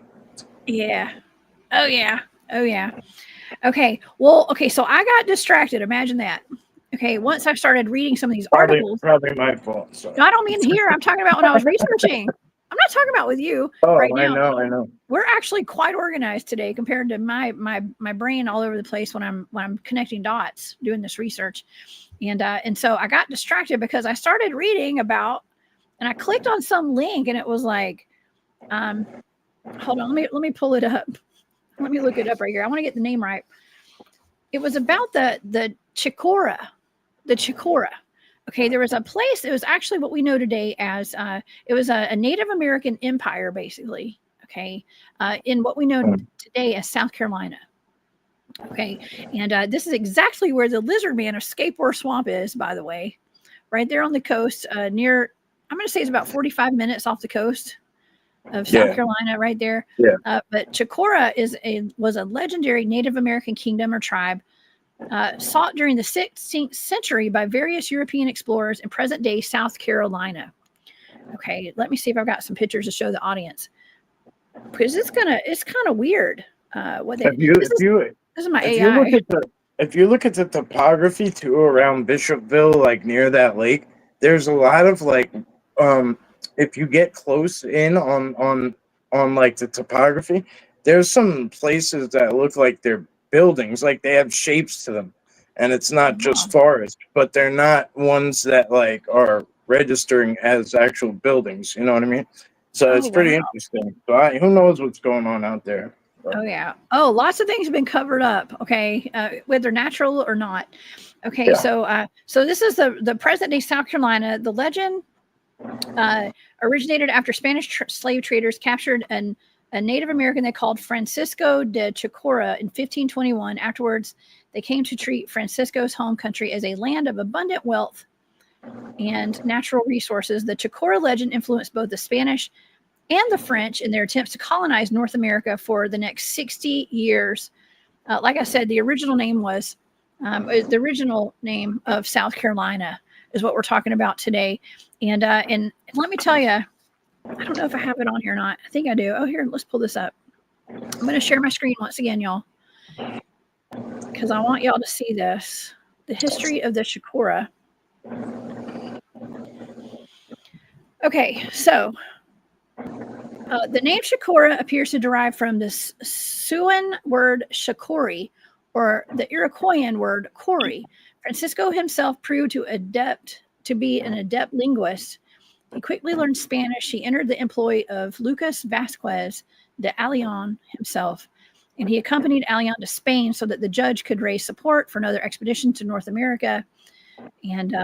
Yeah. Oh yeah. Okay. Well, so I got distracted. Imagine that. Okay, once I started reading some of these articles. Probably my fault. So. I don't mean here. I'm talking about when I was researching. I'm not talking about with you right now. I know. We're actually quite organized today compared to my brain all over the place when I'm connecting dots doing this research. And so I got distracted because I started reading about, and I clicked on some link, and it was like, hold on, let me pull it up. Let me look it up right here. I want to get the name right. It was about the Chicora. The Chicora. Okay, there was a place. It was actually what we know today as it was a Native American empire, basically. Okay, in what we know today as South Carolina. Okay, and this is exactly where the Lizardman of Scape Swamp is, by the way, right there on the coast, near. I'm going to say it's about 45 minutes off the coast of South Carolina, right there. Yeah. But Chicora was a legendary Native American kingdom or tribe. Sought during the 16th century by various European explorers in present-day South Carolina. Okay, let me see if I've got some pictures to show the audience, because it's kind of weird. This is my AI. If you look at the topography too around Bishopville, like near that lake, there's a lot of like, if you get close in on like the topography, there's some places that look like they're buildings, like they have shapes to them, and it's not just forest, but they're not ones that like are registering as actual buildings, you know what I mean? So it's pretty interesting. So who knows what's going on out there. So. Lots of things have been covered up, okay, whether natural or not. Okay, so this is the present-day South Carolina. The legend originated after Spanish slave traders captured an a Native American they called Francisco de Chicora in 1521. Afterwards, they came to treat Francisco's home country as a land of abundant wealth and natural resources. The Chicora legend influenced both the Spanish and the French in their attempts to colonize North America for the next 60 years. Like I said, the original name was the original name of South Carolina is what we're talking about today. And let me tell you, I don't know if I have it on here or not. I think I do. Oh, here, let's pull this up. I'm going to share my screen once again, y'all, because I want y'all to see this. The history of the Chicora. Okay, so the name Chicora appears to derive from the Siouan word Chicori, or the Iroquoian word Cori. Francisco himself proved to be an adept linguist. He quickly learned Spanish. He entered the employ of Lucas Vasquez de Ayllon himself, and he accompanied Ayllon to Spain so that the judge could raise support for another expedition to North America. And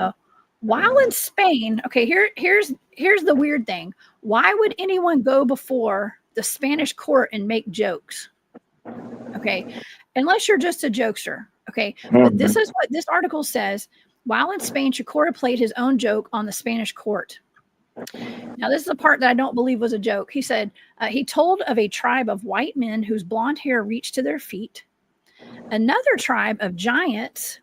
while in Spain, okay, here's the weird thing. Why would anyone go before the Spanish court and make jokes? Okay, unless you're just a jokester. Okay, but this is what this article says. While in Spain, Chicora played his own joke on the Spanish court. Now, this is the part that I don't believe was a joke. He said he told of a tribe of white men whose blonde hair reached to their feet, another tribe of giants,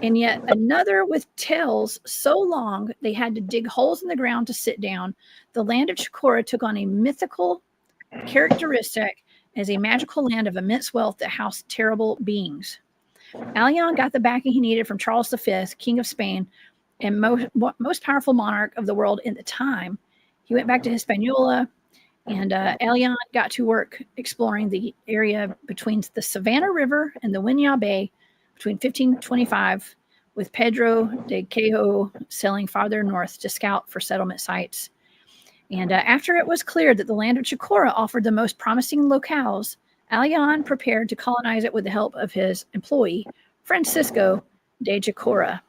and yet another with tails so long they had to dig holes in the ground to sit down. The land of Chicora took on a mythical characteristic as a magical land of immense wealth that housed terrible beings. Ayllon got the backing he needed from Charles V, King of Spain, and most powerful monarch of the world in the time. He went back to Hispaniola, and Ayllon got to work exploring the area between the Savannah River and the Winyah Bay between 1525, with Pedro de Quejo sailing farther north to scout for settlement sites. And after it was clear that the land of Chicora offered the most promising locales, Ayllon prepared to colonize it with the help of his employee, Francisco de Chicora.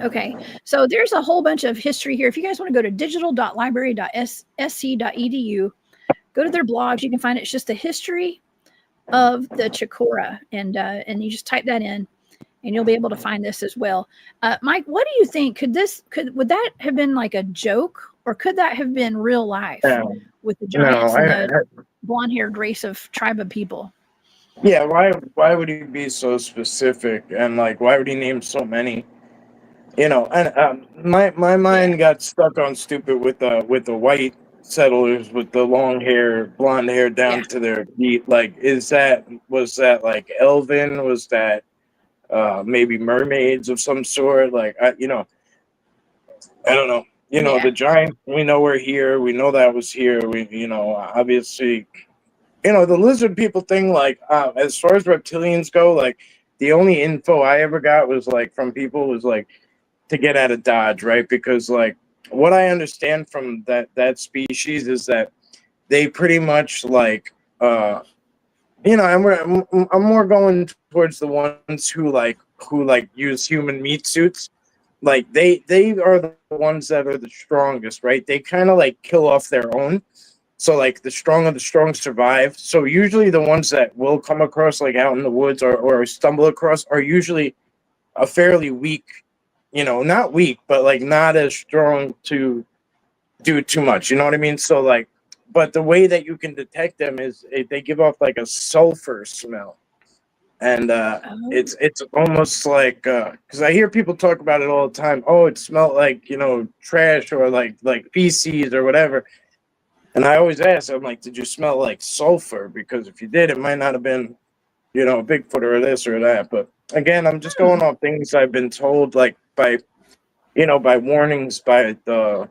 Okay, so there's a whole bunch of history here. If you guys want to go to digital.library.sc.edu, go to their blogs. You can find it's just the history of the Chicora, and you just type that in, and you'll be able to find this as well. Mike, what do you think? Would that have been like a joke, or could that have been real life with the giants and the blonde-haired race of tribe of people? Yeah, why would he be so specific, and like why would he name so many? You know, and my mind got stuck on stupid with the white settlers with the long hair, blonde hair down to their feet. Like, was that like elven? Was that maybe mermaids of some sort? Like, I don't know. The giant, we know we're here. We know that was here. Obviously, the lizard people thing, like, as far as reptilians go, like, the only info I ever got was, like, from people was, like, to get out of Dodge, right? Because, like, what I understand from that species is that they pretty much, like, I'm more going towards the ones who use human meat suits. Like, they are the ones that are the strongest, right? They kind of, like, kill off their own. So, like, the strong of the strong survive. So usually the ones that will come across, like, out in the woods or stumble across are usually a fairly weak, not weak, but, like, not as strong to do too much. You know what I mean? So, like, but the way that you can detect them is they give off, like, a sulfur smell. And it's almost like, because I hear people talk about it all the time. Oh, it smelled like, trash or like feces or whatever. And I always ask, I'm like, did you smell like sulfur? Because if you did, it might not have been, a Bigfoot or this or that. But again, I'm just going off things I've been told, like by warnings by the.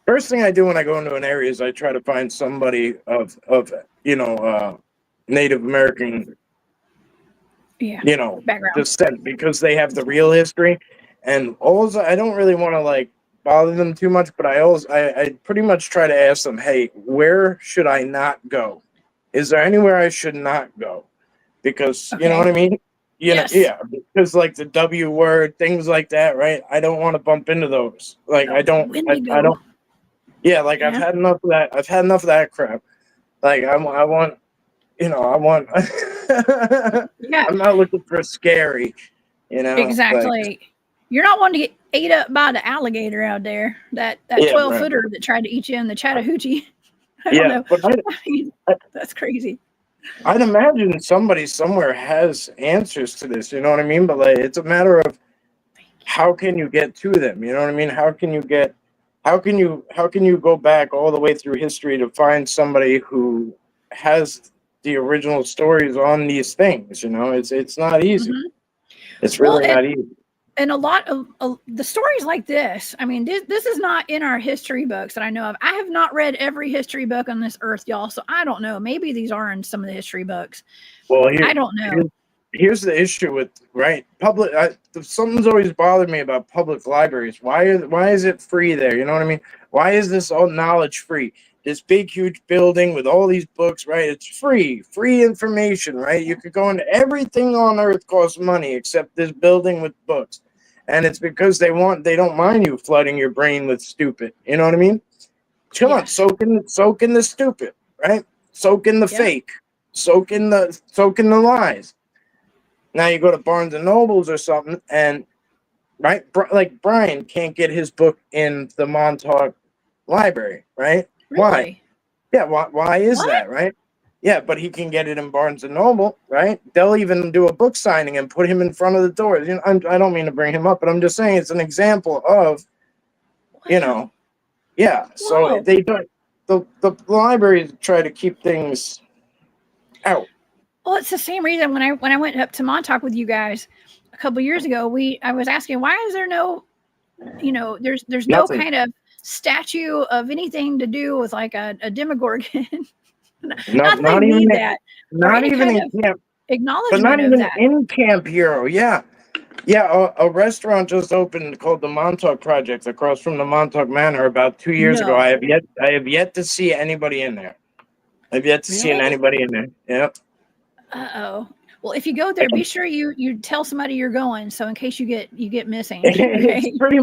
First thing I do when I go into an area is I try to find somebody of Native American, background descent, because they have the real history. And also, I don't really want to like bother them too much, but I pretty much try to ask them, hey, where should I not go? Is there anywhere I should not go? Because you know what I mean? Because like the W word, things like that, right? I don't want to bump into those. Like I don't. Yeah, like I've Yeah. had enough of that. I've had enough of that crap. Like I want, I want. Yeah. I'm not looking for scary. Like, Exactly. You're not wanting to get ate up by the alligator out there. That yeah, 12-footer that tried to eat you in the Chattahoochee. I don't yeah. know. But That's crazy. I'd imagine somebody somewhere has answers to this. You know what I mean? But like, it's a matter of how can you get to them? You know what I mean? How can you go back all the way through history to find somebody who has the original stories on these things? It's not easy. Mhm. It's Well, really not easy. and a lot of the stories like this, I mean, this is not in our history books that I know of. I have not read every history book on this earth, y'all, so I don't know. Maybe these are in some of the history books. Well, I don't know. here's the issue with public. Something's always bothered me about public libraries. Why is it free there? You know what I mean? Why is this all knowledge free? This big huge building with all these books, right? It's free information, right? You could go into everything on earth costs money except this building with books, and it's because they don't mind you flooding your brain with stupid. You know what I mean? Come on, soak in the stupid, right? Soak in the fake, soak in the lies. Now you go to Barnes and Nobles or something, and like Brian can't get his book in the Montauk Library, right? Really? Why? Yeah, why is that, right? Yeah, but he can get it in Barnes and Noble, right? They'll even do a book signing and put him in front of the door. I don't mean to bring him up, but I'm just saying it's an example of, yeah. So they don't. The libraries try to keep things out. Well, it's the same reason when I went up to Montauk with you guys a couple years ago, I was asking, why is there no, there's no Nothing. kind of statue of anything to do with like a Demogorgon. Not even that. Not even in camp. Acknowledgement But not of even that. in Camp Hero. Yeah. Yeah, a restaurant just opened called the Montauk Project across from the Montauk Manor about 2 years ago. I have yet to see anybody in there. I've yet to see anybody in there. Yep. Uh-oh. Well, if you go there, be sure you tell somebody you're going, so in case you get missing. Okay? It's pretty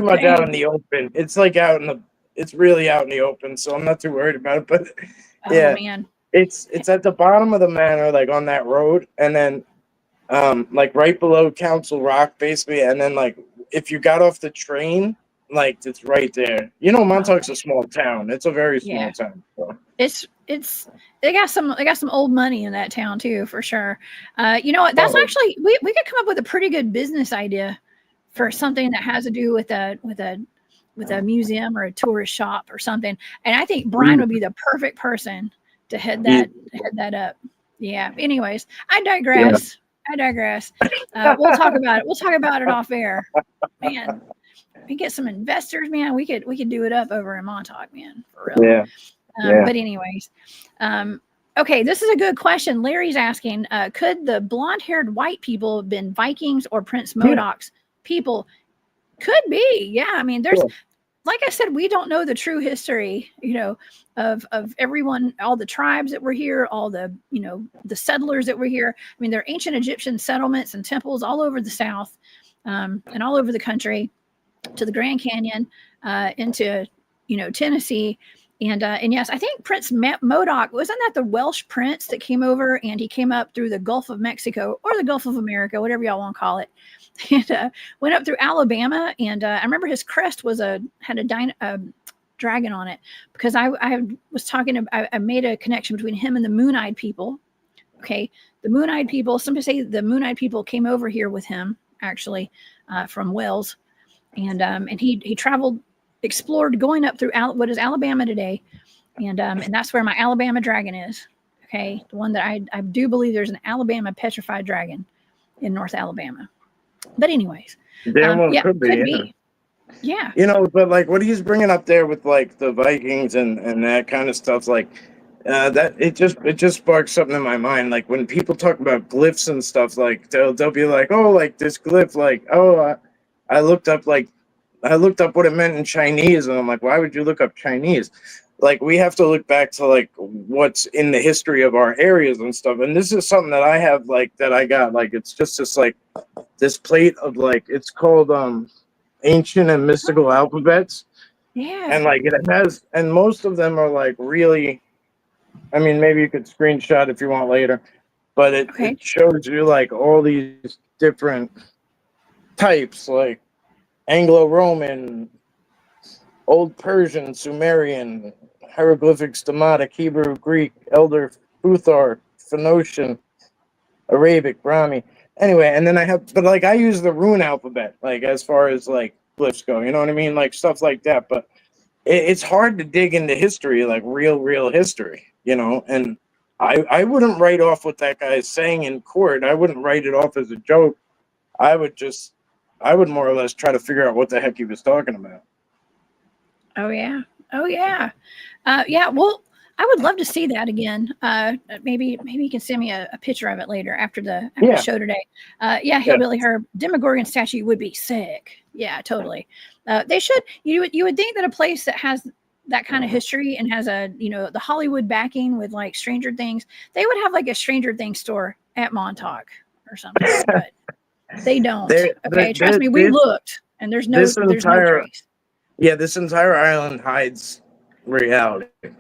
much out in the open. It's like it's really out in the open, so I'm not too worried about it. But yeah, man. It's at the bottom of the manor, like on that road, and then like right below Council Rock, basically, and then like if you got off the train, like it's right there. Montauk's a small town. It's a very small town. So. It's they got some old money in that town too, for sure. You know what? That's actually we could come up with a pretty good business idea for something that has to do with a museum or a tourist shop or something. And I think Brian would be the perfect person to head that up. Yeah. Anyways, I digress. We'll talk about it. We'll talk about it off air. Man, we get some investors, man. We could do it up over in Montauk, man, for real. Yeah. But anyways, okay, this is a good question. Larry's asking, could the blonde-haired white people have been Vikings or Prince Modoc's people? Could be. Yeah. I mean, there's, like I said, we don't know the true history, of everyone, all the tribes that were here, all the, the settlers that were here. I mean, there are ancient Egyptian settlements and temples all over the South, and all over the country, to the Grand Canyon, into, Tennessee. And yes, I think Prince Modoc, wasn't that the Welsh prince that came over, and he came up through the Gulf of Mexico or the Gulf of America, whatever y'all want to call it, and went up through Alabama. And I remember his crest had a dragon on it, because I was talking, I made a connection between him and the Moon-Eyed people. Okay, the Moon-Eyed people. Some people say the Moon-Eyed people came over here with him, actually, from Wales, and he traveled, explored, going up through what is Alabama today, and that's where my Alabama dragon is. Okay, the one that I do believe there's an Alabama petrified dragon in North Alabama. But anyways, could be. Yeah. But like what he's bringing up there with like the Vikings and that kind of stuff, like that it just sparks something in my mind. Like when people talk about glyphs and stuff, like they'll be like, oh, like this glyph, like, oh, I looked up what it meant in Chinese, and I'm like, why would you look up Chinese? Like, we have to look back to like what's in the history of our areas and stuff. And this is something that I have, like, that I got, like, it's just this like this plate of, like, it's called ancient and mystical alphabets. And Yeah. like it has, and most of them are like really, I mean, maybe you could screenshot if you want later, but Okay. it shows you like all these different types, like Anglo-Roman, Old Persian, Sumerian, hieroglyphics, Demotic, Hebrew, Greek, Elder, Futhar, Phoenician, Arabic, Brahmi. Anyway, and then I have, but like I use the rune alphabet, like as far as like glyphs go, you know what I mean? Like stuff like that. But it's hard to dig into history, like real history, you know? And I wouldn't write off what that guy is saying in court. I wouldn't write it off as a joke. I would just, I would more or less try to figure out what the heck he was talking about. Oh yeah. Oh yeah. Yeah. Well, I would love to see that again. Maybe you can send me a picture of it later after the Yeah, show today. Yeah, yeah. Hillbilly Herb Demogorgon statue would be sick. Yeah, totally. They should. You would think that a place that has that kind of history and has a the Hollywood backing with like Stranger Things, they would have like a Stranger Things store at Montauk or something, but they don't. There, Okay, trust me, we looked and this there's no entire, trace. yeah, this entire island hides reality. You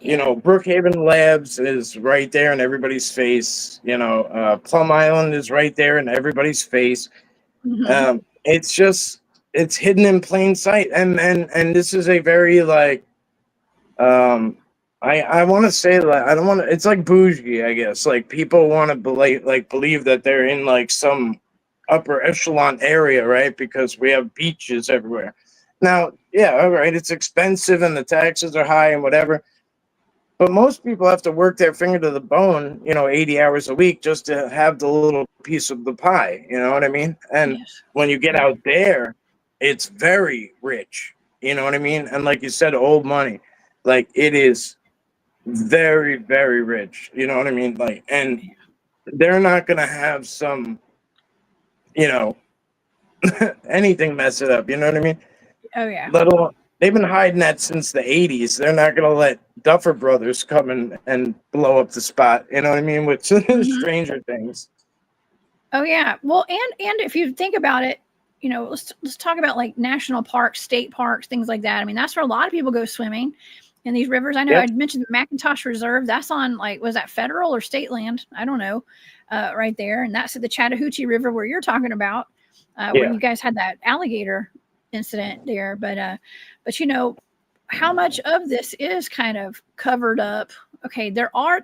Yeah. know, Brookhaven Labs is right there in everybody's face. You know, Plum Island is right there in everybody's face. Hmm. It's just, it's hidden in plain sight, and this is a very like, um, I want to say like I don't want to. It's like bougie, I guess. Like people want to believe that they're in like some upper echelon area, right? Because we have beaches everywhere. Now, yeah, all right, it's expensive and the taxes are high and whatever. But most people have to work their finger to the bone, you know, 80 hours a week just to have the little piece of the pie. You know what I mean? And Yes. when you get Yeah. out there, it's very rich. You know what I mean? And like you said, old money. Like it is very rich. You know what I mean? Like, and Yeah. they're not going to have some, you know, anything mess it up. You know what I mean? Oh yeah. Let alone, they've been hiding that since the 80s. They're not going to let Duffer Brothers come and blow up the spot. You know what I mean? With Hmm. Stranger Things. Oh yeah. Well, and if you think about it, let's talk about like national parks, state parks, things like that. I mean, that's where a lot of people go swimming in these rivers. I know Yep. I mentioned the McIntosh Reserve. That's on like was that federal or state land? I don't know. Right there, and that's at the Chattahoochee River where you're talking about, where Yeah. you guys had that alligator incident there. But how much of this is kind of covered up? Okay, there are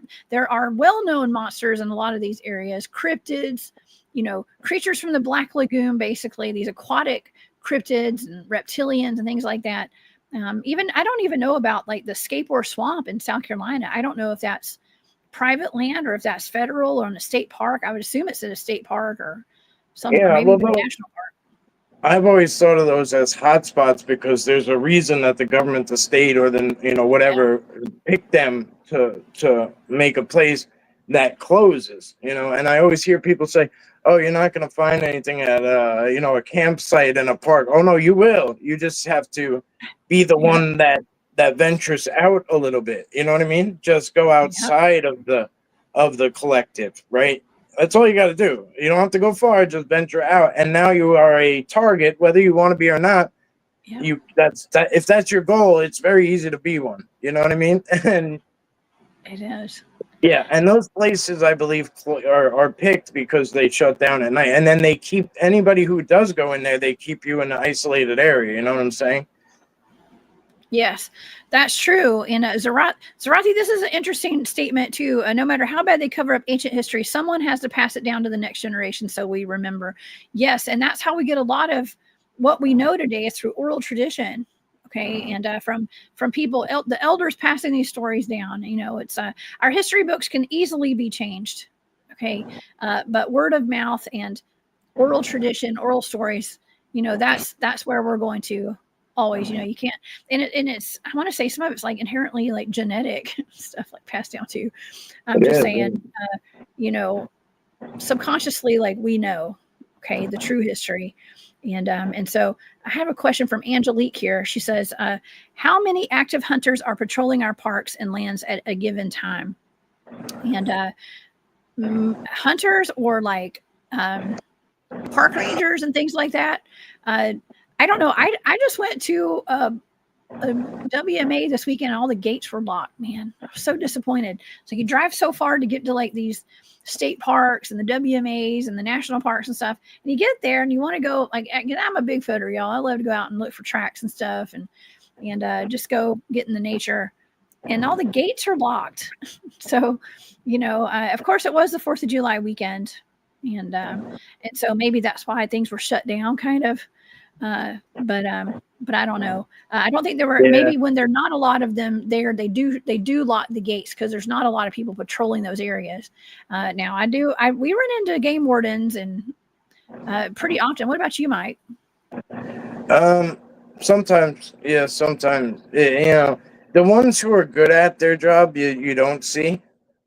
well-known monsters in a lot of these areas, cryptids, creatures from the Black Lagoon, basically these aquatic cryptids and reptilians and things like that. Even I don't even know about like the Scape or Swamp in South Carolina. I don't know if that's private land or if that's federal or in a state park. I would assume it's in a state park or some, or Yeah. maybe Well, even a national park. I've always thought of those as hotspots because there's a reason that the government, the state, or the Yeah, whatever picked them to make a place that closes. And I always hear people say, "Oh, you're not going to find anything at a campsite in a park." Oh no, you will. You just have to be the yeah, one that ventures out a little bit. You know what I mean? Just go yeah, outside of the collective, right? That's all you got to do. You don't have to go far; just venture out, and now you are a target, whether you want to be or not. yeah. That if that's your goal, it's very easy to be one. You know what I mean? And It is. yeah, and those places I believe are picked because they shut down at night, and then they keep anybody who does go in there. They keep you in an isolated area. You know what I'm saying? Yes, that's true. And Zarati, this is an interesting statement too. No matter how bad they cover up ancient history, someone has to pass it down to the next generation so we remember. Yes, and that's how we get a lot of what we know today is through oral tradition. Okay, and from people, the elders passing these stories down. It's our history books can easily be changed. Okay, but word of mouth and oral tradition, oral stories. That's where we're going to always. You can't, and it's I want to say some of it's like inherently like genetic stuff like passed down to. I'm It just is. saying, you know, subconsciously like we know, okay, the true history. And so I have a question from Angelique here. She says, how many active hunters are patrolling our parks and lands at a given time? And hunters or like park rangers and things like that. I don't know. I just went to WMA this weekend, all the gates were locked, man. I was so disappointed. So you drive so far to get to like these state parks and the WMAs and the national parks and stuff. And you get there and you want to go, like, I'm a Bigfooter, y'all. I love to go out and look for tracks and stuff and just go get in the nature. And all the gates are locked. So, of course it was the 4th of July weekend. And so maybe that's why things were shut down kind of. But I don't know. I don't think there were, maybe when there are not a lot of them there, they do lock the gates because there's not a lot of people patrolling those areas. Now we run into game wardens and pretty often. What about you, Mike? Sometimes, yeah, sometimes, the ones who are good at their job, you don't see,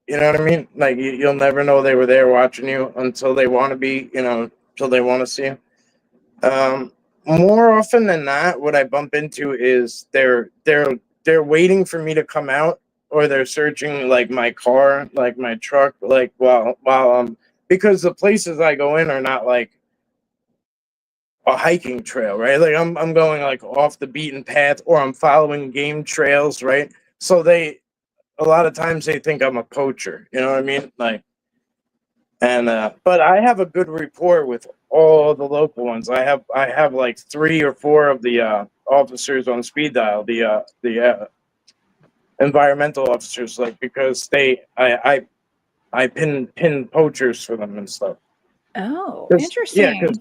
you know what I mean? Like you'll never know they were there watching you until they want to be, until they want to see you. More often than not, what I bump into is they're waiting for me to come out, or they're searching like my car, like my truck, like while because the places I go in are not like a hiking trail, right? Like I'm going like off the beaten path, or I'm following game trails, right? So a lot of times they think I'm a poacher, you know what I mean? Like, and but I have a good rapport with all the local ones. I have like 3 or 4 of the officers on speed dial, the environmental officers, like, because I pin poachers for them and stuff. Oh, interesting. Yeah, because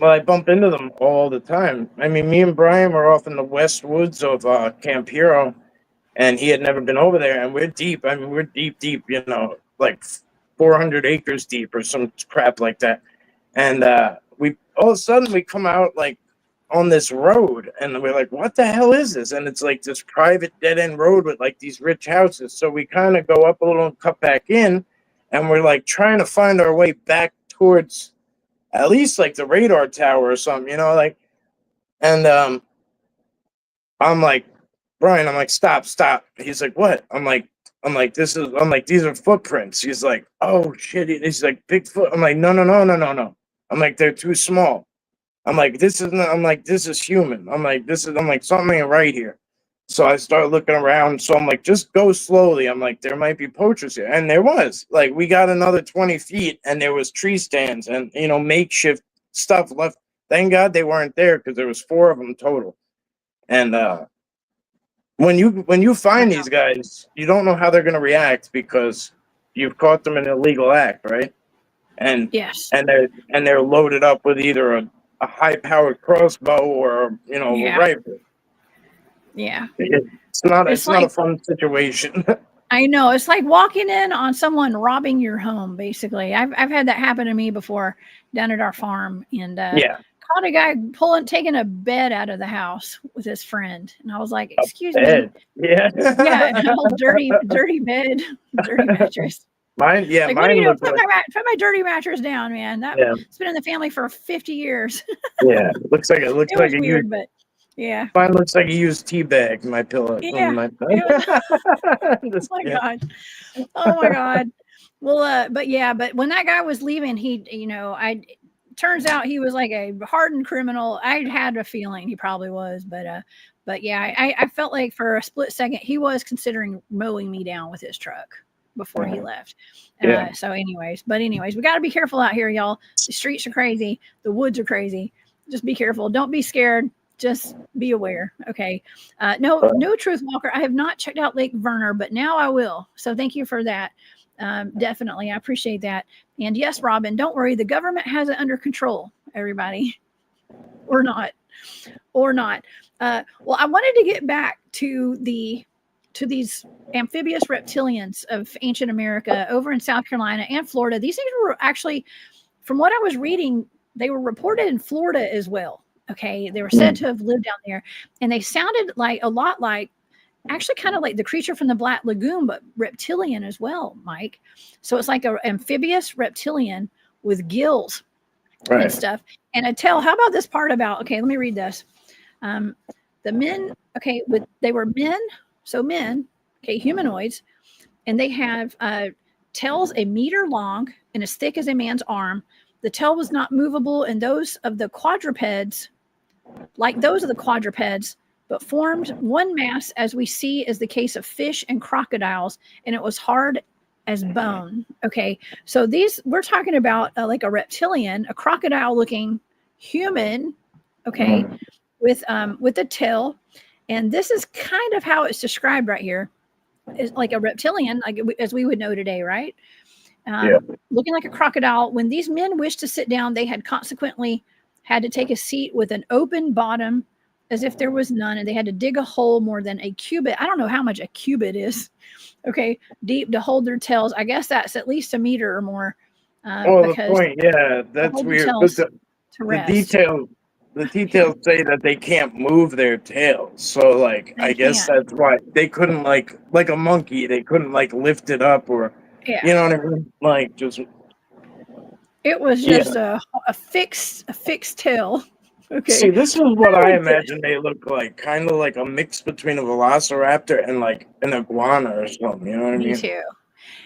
I bump into them all the time. I mean, me and Brian were off in the west woods of Camp Hero, and he had never been over there, and we're deep. I mean, we're deep, like 400 acres deep or some crap like that. And we all of a sudden we come out like on this road, and we're like, what the hell is this? And it's like this private dead end road with like these rich houses. So we kind of go up a little and cut back in, and we're like trying to find our way back towards at least like the radar tower or something, like. And I'm like, Brian, I'm like, stop. He's like, what? I'm like, these are footprints. He's like, oh shit. He's like, Bigfoot. I'm like, no. I'm like, they're too small. I'm like, this is human. I'm like, something ain't right here. So I start looking around. So I'm like, just go slowly. I'm like, there might be poachers here. And there was. Like, we got another 20 feet, and there was tree stands and, makeshift stuff left. Thank God they weren't there, because there was 4 of them total. And when you find these guys, you don't know how they're going to react, because you've caught them in an illegal act, right? And yes, and they're loaded up with either a high-powered crossbow or a rifle. Yeah, it's not a fun situation. I know, it's like walking in on someone robbing your home. Basically, I've had that happen to me before down at our farm, and caught a guy taking a bed out of the house with his friend, and I was like, "Excuse me, dirty bed, dirty mattress." Mine put my dirty mattress down, man. It's been in the family for 50 years. Yeah, looks like a weird, but yeah. Mine looks like a used tea bag. My pillow. Yeah. Oh my god. Well, but when that guy was leaving, turns out he was like a hardened criminal. I had a feeling he probably was, but yeah, I felt like for a split second he was considering mowing me down with his truck before he left. So anyways, we got to be careful out here, y'all. The streets are crazy. The woods are crazy. Just be careful. Don't be scared. Just be aware. Okay. No Truth Walker. I have not checked out Lake Verner, but now I will. So thank you for that. Definitely. I appreciate that. And yes, Robin, don't worry. The government has it under control, everybody. Or not. Well, I wanted to get back to these amphibious reptilians of ancient America over in South Carolina and Florida. These things were actually, from what I was reading, they were reported in Florida as well. Okay. They were said to have lived down there, and they sounded like a lot like, actually kind of like the creature from the Black Lagoon, but reptilian as well, Mike. So it's like an amphibious reptilian with gills and stuff. And how about this part about, okay, let me read this. The men, okay, they were men. So men, okay, humanoids, and they have tails 1 meter long and as thick as a man's arm. The tail was not movable, and those of the quadrupeds, but formed one mass, as we see is the case of fish and crocodiles, and it was hard as bone. Okay, so these, we're talking about like a reptilian, a crocodile-looking human, okay, with a tail, and this is kind of how it's described right here. It's like a reptilian, like as we would know today, right? Looking like a crocodile. When these men wished to sit down, they had consequently had to take a seat with an open bottom as if there was none, and they had to dig a hole more than a cubit. I don't know how much a cubit is, okay, deep to hold their tails. I guess that's at least a meter or more. Well, the point, that's weird. But the details say that they can't move their tails. So, like, I guess that's why they couldn't, like a monkey, they couldn't, like, lift it up or, you know what I mean? Like, just. It was just a fixed tail. Okay. See, this is what I imagine they look like. Kind of like a mix between a velociraptor and, like, an iguana or something. You know what I mean? Me too.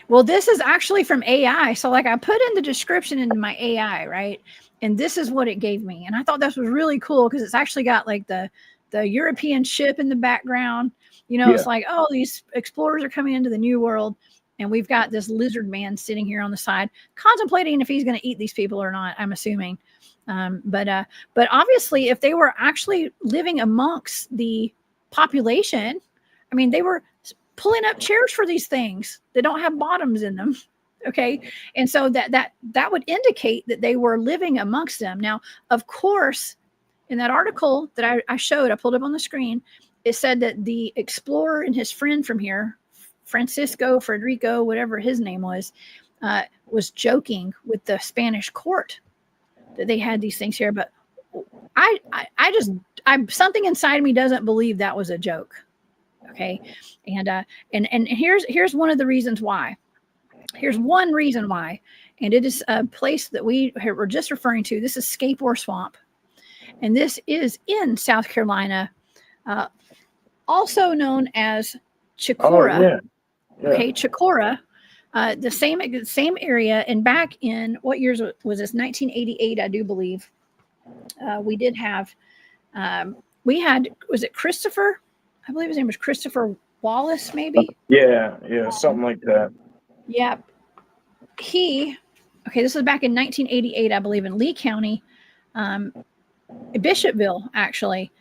Well, this is actually from AI. So, like, I put in the description into my AI, right? And this is what it gave me. And I thought this was really cool because it's actually got, like, the European ship in the background. You know, it's like, oh, these explorers are coming into the New World. And we've got this lizard man sitting here on the side, contemplating if he's going to eat these people or not, I'm assuming. But obviously, if they were actually living amongst the population, I mean, they were pulling up chairs for these things that don't have bottoms in them. Okay. And so that would indicate that they were living amongst them. Now, of course, in that article that I showed, I pulled up on the screen, it said that the explorer and his friend from here, Federico, whatever his name was joking with the Spanish court that they had these things here. But I just something inside me doesn't believe that was a joke. Okay. And here's one of the reasons why. Here's one reason why. And it is a place that we were just referring to. This is Scape or Swamp. And this is in South Carolina, also known as Chicora. Okay, Chicora, the same area. And back in, what years was this? 1988, I do believe. We did have, was it Christopher? I believe his name was Christopher Wallace, maybe. Something like that. Yeah. This was back in 1988, I believe, in Lee County, Bishopville, actually.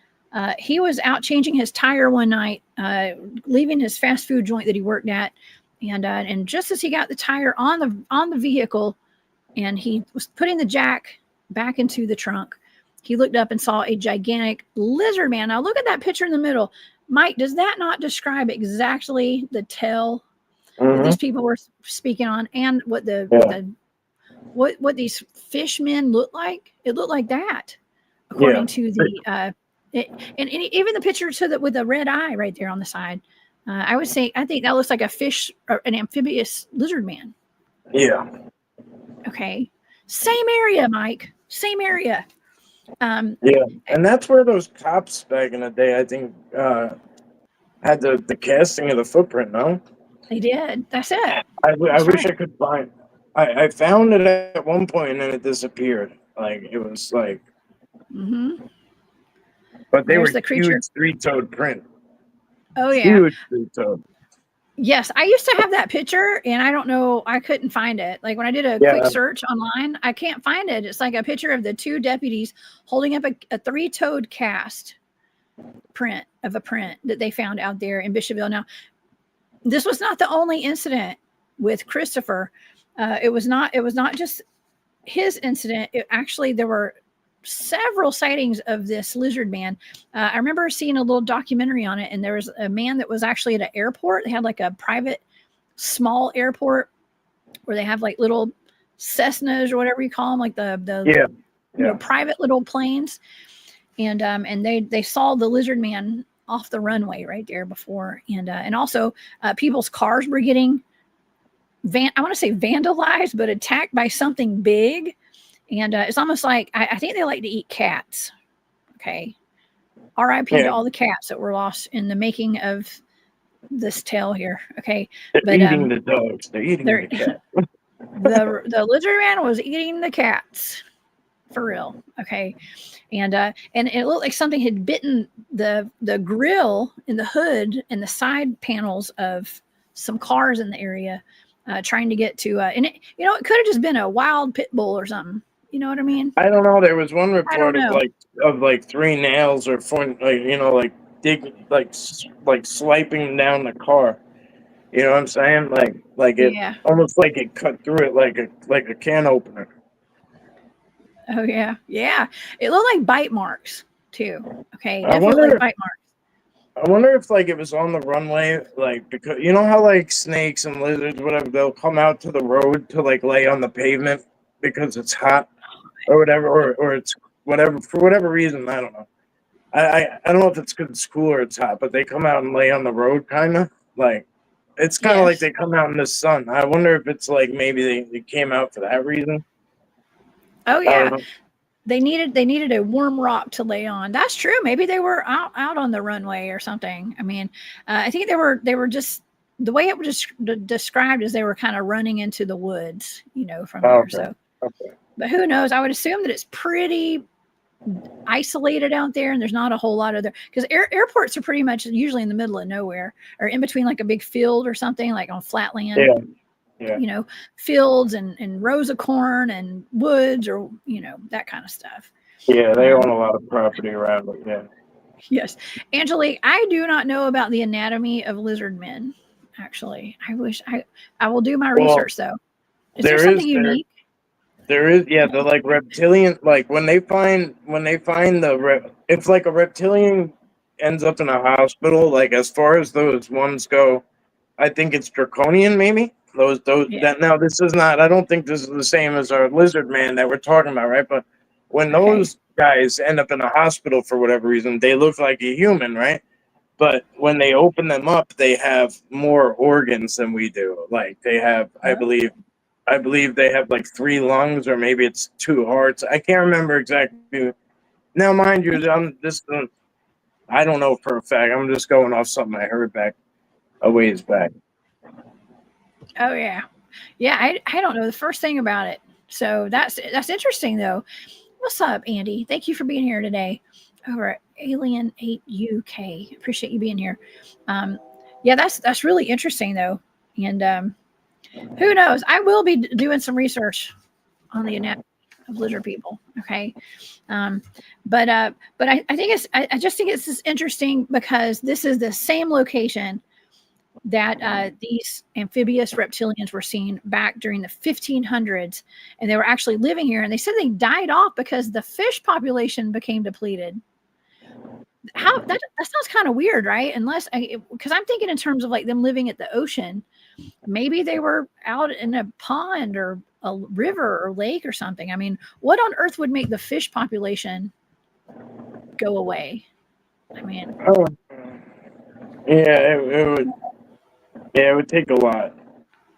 He was out changing his tire one night, leaving his fast food joint that he worked at, and just as he got the tire on the vehicle, and he was putting the jack back into the trunk, he looked up and saw a gigantic lizard man. Now look at that picture in the middle, Mike. Does that not describe exactly the tail that these people were speaking on, and what what these fish men look like? It looked like that, according to the. And even the picture with the red eye right there on the side, I think that looks like a fish or an amphibious lizard man. Yeah. Okay. Same area, Mike. Same area. And that's where those cops back in the day, I think, had the casting of the footprint. No, they did. That's it. I wish I could find. I found it at one point and then it disappeared. Like it was like. But they were the huge three-toed print. Oh, yeah. Huge three-toed. Yes, I used to have that picture, and I don't know, I couldn't find it. Like when I did a quick search online, I can't find it. It's like a picture of the two deputies holding up a three-toed cast print of a print that they found out there in Bishopville. Now, this was not the only incident with Christopher. It was not just his incident. There were several sightings of this lizard man. I remember seeing a little documentary on it, and there was a man that was actually at an airport. They had like a private small airport where they have like little Cessnas or whatever you call them, like the private little planes. And they saw the lizard man off the runway right there before. And also people's cars were getting I want to say vandalized, but attacked by something big. And it's almost like, I think they like to eat cats. Okay. R.I.P. to all the cats that were lost in the making of this tale here. Okay. They're eating the dogs. They're eating the cats. The lizard man was eating the cats. for real. Okay. And it looked like something had bitten the grill in the hood and the side panels of some cars in the area, trying to get to and it, it could have just been a wild pit bull or something. You know what I mean? I don't know. There was one I don't report of know. like 3 nails or 4, like dig like swiping down the car. You know what I'm saying? Like it Yeah. almost like it cut through it like a can opener. Oh yeah. Yeah. It looked like bite marks too. Okay. I Definitely wonder. bite marks. I wonder if like it was on the runway, like because you know how like snakes and lizards, whatever, they'll come out to the road to like lay on the pavement because it's hot or whatever, or it's whatever for whatever reason. I don't know. I don't know if it's because it's cool or it's hot, but they come out and lay on the road, kind of like it's kind of like Yes. they come out in the sun. I wonder if it's like maybe they came out for that reason. Oh I don't yeah. know. They needed a warm rock to lay on. That's true. Maybe they were out on the runway or something. I mean, I think they were just the way it was just described as they were kind of running into the woods, from Oh, there. okay. So, Okay. but who knows? I would assume that it's pretty isolated out there, and there's not a whole lot of there because airports are pretty much usually in the middle of nowhere or in between like a big field or something, like on flat land. Yeah. Yeah. Fields and rows of corn and woods or, that kind of stuff. Yeah. They own a lot of property around it. Yeah. Yes. Angelique, I do not know about the anatomy of lizard men, actually. I will do my Well, research though. Is there something unique? There is, yeah, the like reptilian, like when they find if like a reptilian ends up in a hospital, like as far as those ones go, I think it's draconian, maybe those Yeah. that now this is not. I don't think this is the same as our lizard man that we're talking about, right? But when Okay. those guys end up in a hospital for whatever reason, they look like a human, right? But when they open them up, they have more organs than we do. Like they have, I believe they have like 3 lungs, or maybe it's 2 hearts. I can't remember exactly. Now, mind you, I don't know for a fact. I'm just going off something I heard back a ways back. Oh yeah. Yeah, I don't know the first thing about it. So that's interesting though. What's up, Andy? Thank you for being here today over at Alien 8 UK. Appreciate you being here. Yeah, that's really interesting though. And who knows? I will be doing some research on the anatomy of lizard people. Okay. But I think I just think it's just interesting because this is the same location that these amphibious reptilians were seen back during the 1500s, and they were actually living here. And they said they died off because the fish population became depleted. How that sounds kind of weird, right? Because I'm thinking in terms of like them living at the ocean. Maybe they were out in a pond or a river or lake or something. I mean, what on earth would make the fish population go away? I mean, Oh, yeah, it would. Yeah, it would take a lot.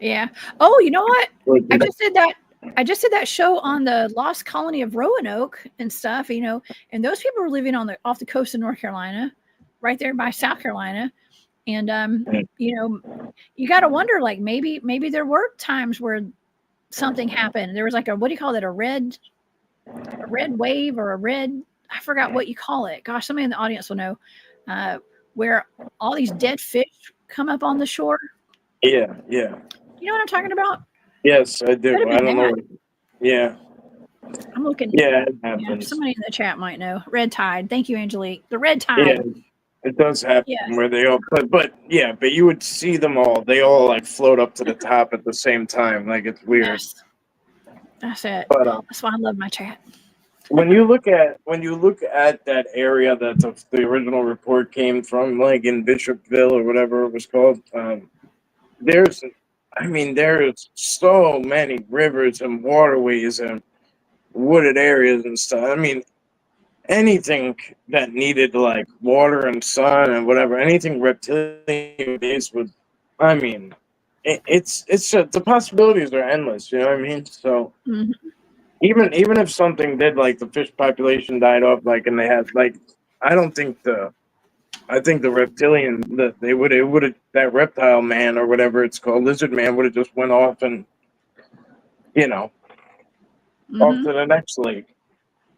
yeah. Oh, you know what? I just did that show on the lost colony of Roanoke and stuff, and those people were living off the coast of North Carolina, right there by South Carolina. And you got to wonder, like maybe there were times where something happened. There was like what do you call it? A red wave or I forgot what you call it. Gosh, somebody in the audience will know, where all these dead fish come up on the shore. Yeah, yeah. You know what I'm talking about? Yes, I do. I don't know. Yeah. I'm looking. Yeah, it happens. Somebody in the chat might know. Red tide. Thank you, Angelique. The red tide. Yeah, it does happen where they all, but you would see them all. They all like float up to the top at the same time. Like it's weird. Yes. That's it. But that's why I love my chat. when you look at that area that the original report came from, like in Bishopville or whatever it was called, there's so many rivers and waterways and wooded areas and stuff. I mean, anything that needed like water and sun and whatever, anything reptilian based would, I mean, it's just the possibilities are endless. You know what I mean? So even if something did, like the fish population died off, like, and they had like, I think the reptilian that it would have, that reptile man or whatever it's called, lizard man, would have just went off and off to the next lake.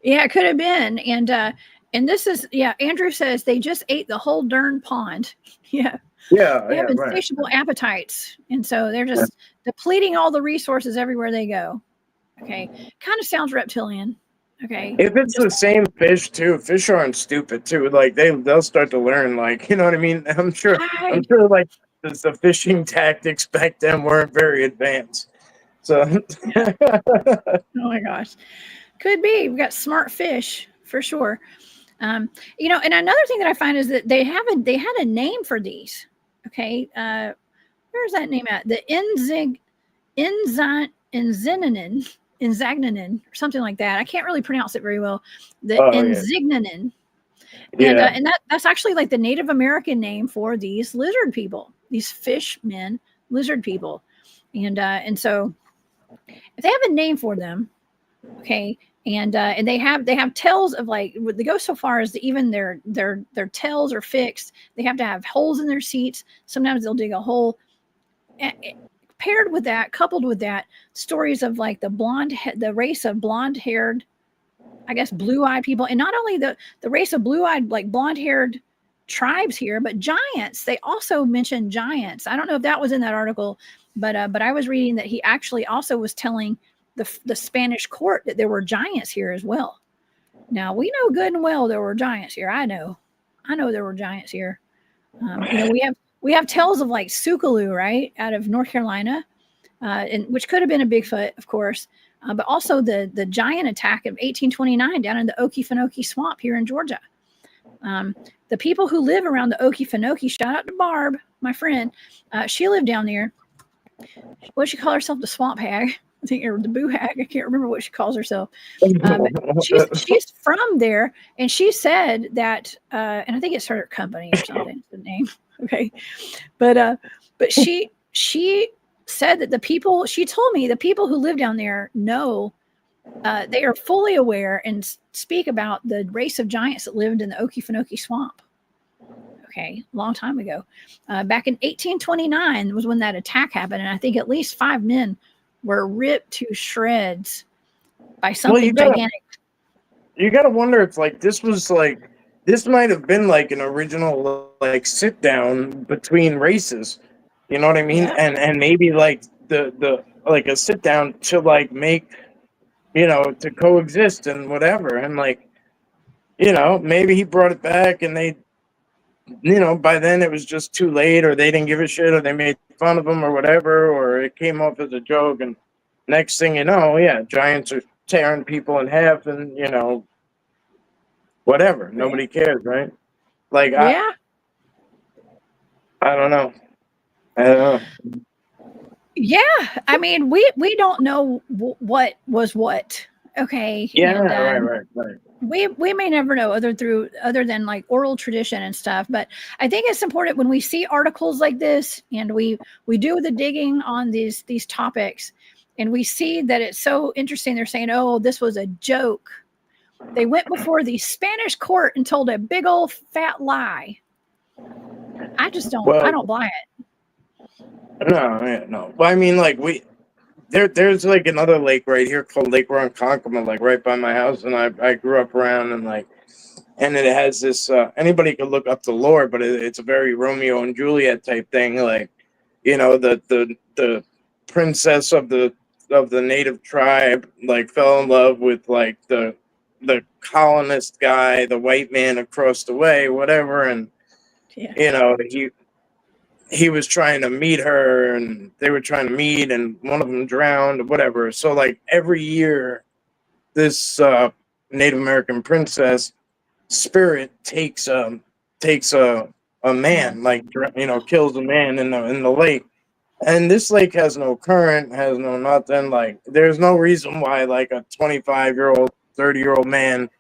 Yeah, it could have been. And this is, yeah, Andrew says they just ate the whole darn pond. Yeah. Yeah, They have yeah, right. insatiable appetites. And so they're just depleting all the resources everywhere they go. Okay. Kind of sounds reptilian. Okay. If it's the same fish too, fish aren't stupid too. Like they'll start to learn. Like you know what I mean. I'm Right. sure. Like the fishing tactics back then weren't very advanced. So Yeah. Oh my gosh. Could be. We've got smart fish for sure. You know, and another thing that I find is that they had a name for these. Okay. Where's that name at? The Inzignanin, or something like that. I can't really pronounce it very well. The oh yeah, Inzignanin. yeah. And that's actually like the Native American name for these lizard people, these fish men, lizard people. And so if they have a name for them, okay, and they have tails of, like, they go so far as to even their tails are fixed. They have to have holes in their seats. Sometimes they'll dig a hole. Paired with that, coupled with that, stories of like the race of blonde-haired, I guess, blue-eyed people, and not only the race of blue-eyed, like blonde-haired tribes here, but giants. They also mentioned giants. I don't know if that was in that article, but I was reading that he actually also was telling the Spanish court that there were giants here as well. Now we know good and well there were giants here. I know there were giants here. You know, we have tales of like Sukalu, right, out of North Carolina, and which could have been a Bigfoot, of course, but also the giant attack of 1829 down in the Okefenokee Swamp here in Georgia. The people who live around the Okefenokee, shout out to Barb, my friend, she lived down there. What does she call herself? The swamp hag, I think, or the boo hag. I can't remember what she calls herself. But she's from there, and she said that, and I think it's her company or something. The name, okay, but she said that she told me the people who live down there know, they are fully aware and speak about the race of giants that lived in the Okefenokee Swamp. Okay, long time ago. Back in 1829 was when that attack happened, and I think at least 5 men were ripped to shreds by something gigantic. You gotta wonder if like this might have been like an original like sit down between races. You know what I mean? Yeah. And maybe like the like a sit down to like make, you know, to coexist and whatever. And like, you know, maybe he brought it back and they, you know, by then it was just too late, or they didn't give a shit, or they made fun of him or whatever, or it came off as a joke. And next thing you know, yeah, giants are tearing people in half, and you know, whatever. Nobody cares, right? Like Yeah. I don't know. I don't know. Yeah. I mean, we don't know what was what. Okay. Yeah, And right. we may never know other than like oral tradition and stuff. But I think it's important when we see articles like this, and we do the digging on these topics, and we see that it's so interesting. They're saying, oh, this was a joke. They went before the Spanish court and told a big old fat lie. I just don't. I don't buy it. No. Well, I mean, like there's like another lake right here called Lake Ronkonkoma, like right by my house, and I grew up around, and like, and it has this. Anybody could look up the lore, but it's a very Romeo and Juliet type thing. Like, you know, the princess of the native tribe like fell in love with like the colonist guy, the white man across the way, whatever, and you know he was trying to meet her, and they were trying to meet, and one of them drowned or whatever. So like every year this Native American princess spirit takes a man, like, you know, kills a man in the lake. And this lake has no current, has no nothing. Like there's no reason why like a 25-year-old 30-year-old man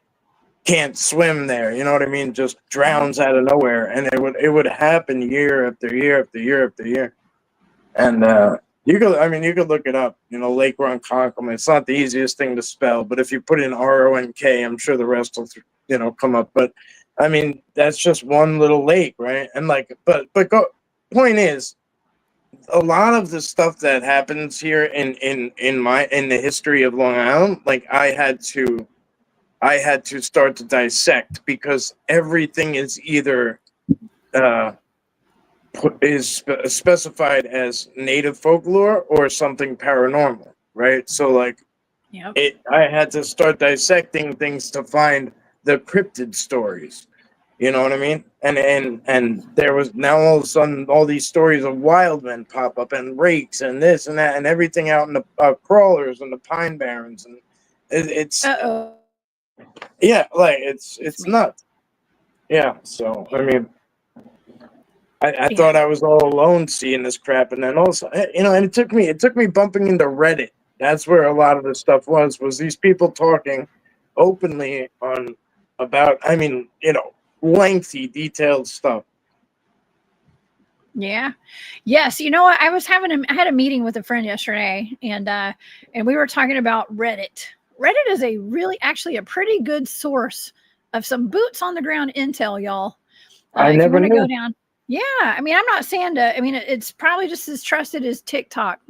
can't swim there, you know what I mean? Just drowns out of nowhere, and it would happen year after year after year after year. And you could look it up. You know, Lake Ronkonkoma. It's not the easiest thing to spell, but if you put in RONK, I'm sure the rest will come up. But I mean, that's just one little lake, right? And like, point is, a lot of the stuff that happens here in the history of Long Island, like I I had to start to dissect because everything is either specified as native folklore or something paranormal, right? So like, Yep. I had to start dissecting things to find the cryptid stories. You know what I mean? And there was now all of a sudden all these stories of wild men pop up and rakes and this and that and everything out in the crawlers and the pine barrens and it's Uh-oh. yeah, like it's nuts. Yeah, so I mean, I thought I was all alone seeing this crap, and then also, and it took me bumping into Reddit. That's where a lot of the stuff was these people talking openly on about, I mean, lengthy, detailed stuff. Yeah. Yes. You know what? I had a meeting with a friend yesterday, and we were talking about Reddit. Reddit is actually a pretty good source of some boots on the ground intel, y'all. I never knew. Go down. Yeah. I mean, I'm not saying it's probably just as trusted as TikTok.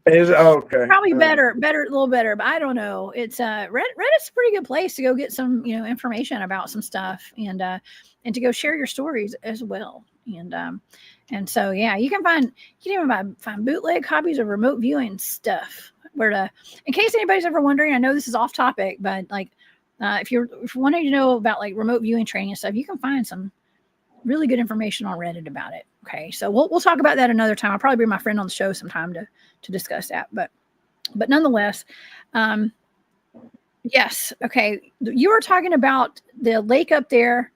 Okay. Probably better, a little better, but I don't know. It's Reddit's a pretty good place to go get some, information about some stuff and to go share your stories as well. And so yeah, you can even find bootleg copies of remote viewing stuff in case anybody's ever wondering, I know this is off topic, but like if you're wanting to know about like remote viewing training and stuff, you can find some really good information on Reddit about it. Okay, so we'll talk about that another time. I'll probably bring my friend on the show sometime to discuss that. But nonetheless, yes. Okay, you were talking about the lake up there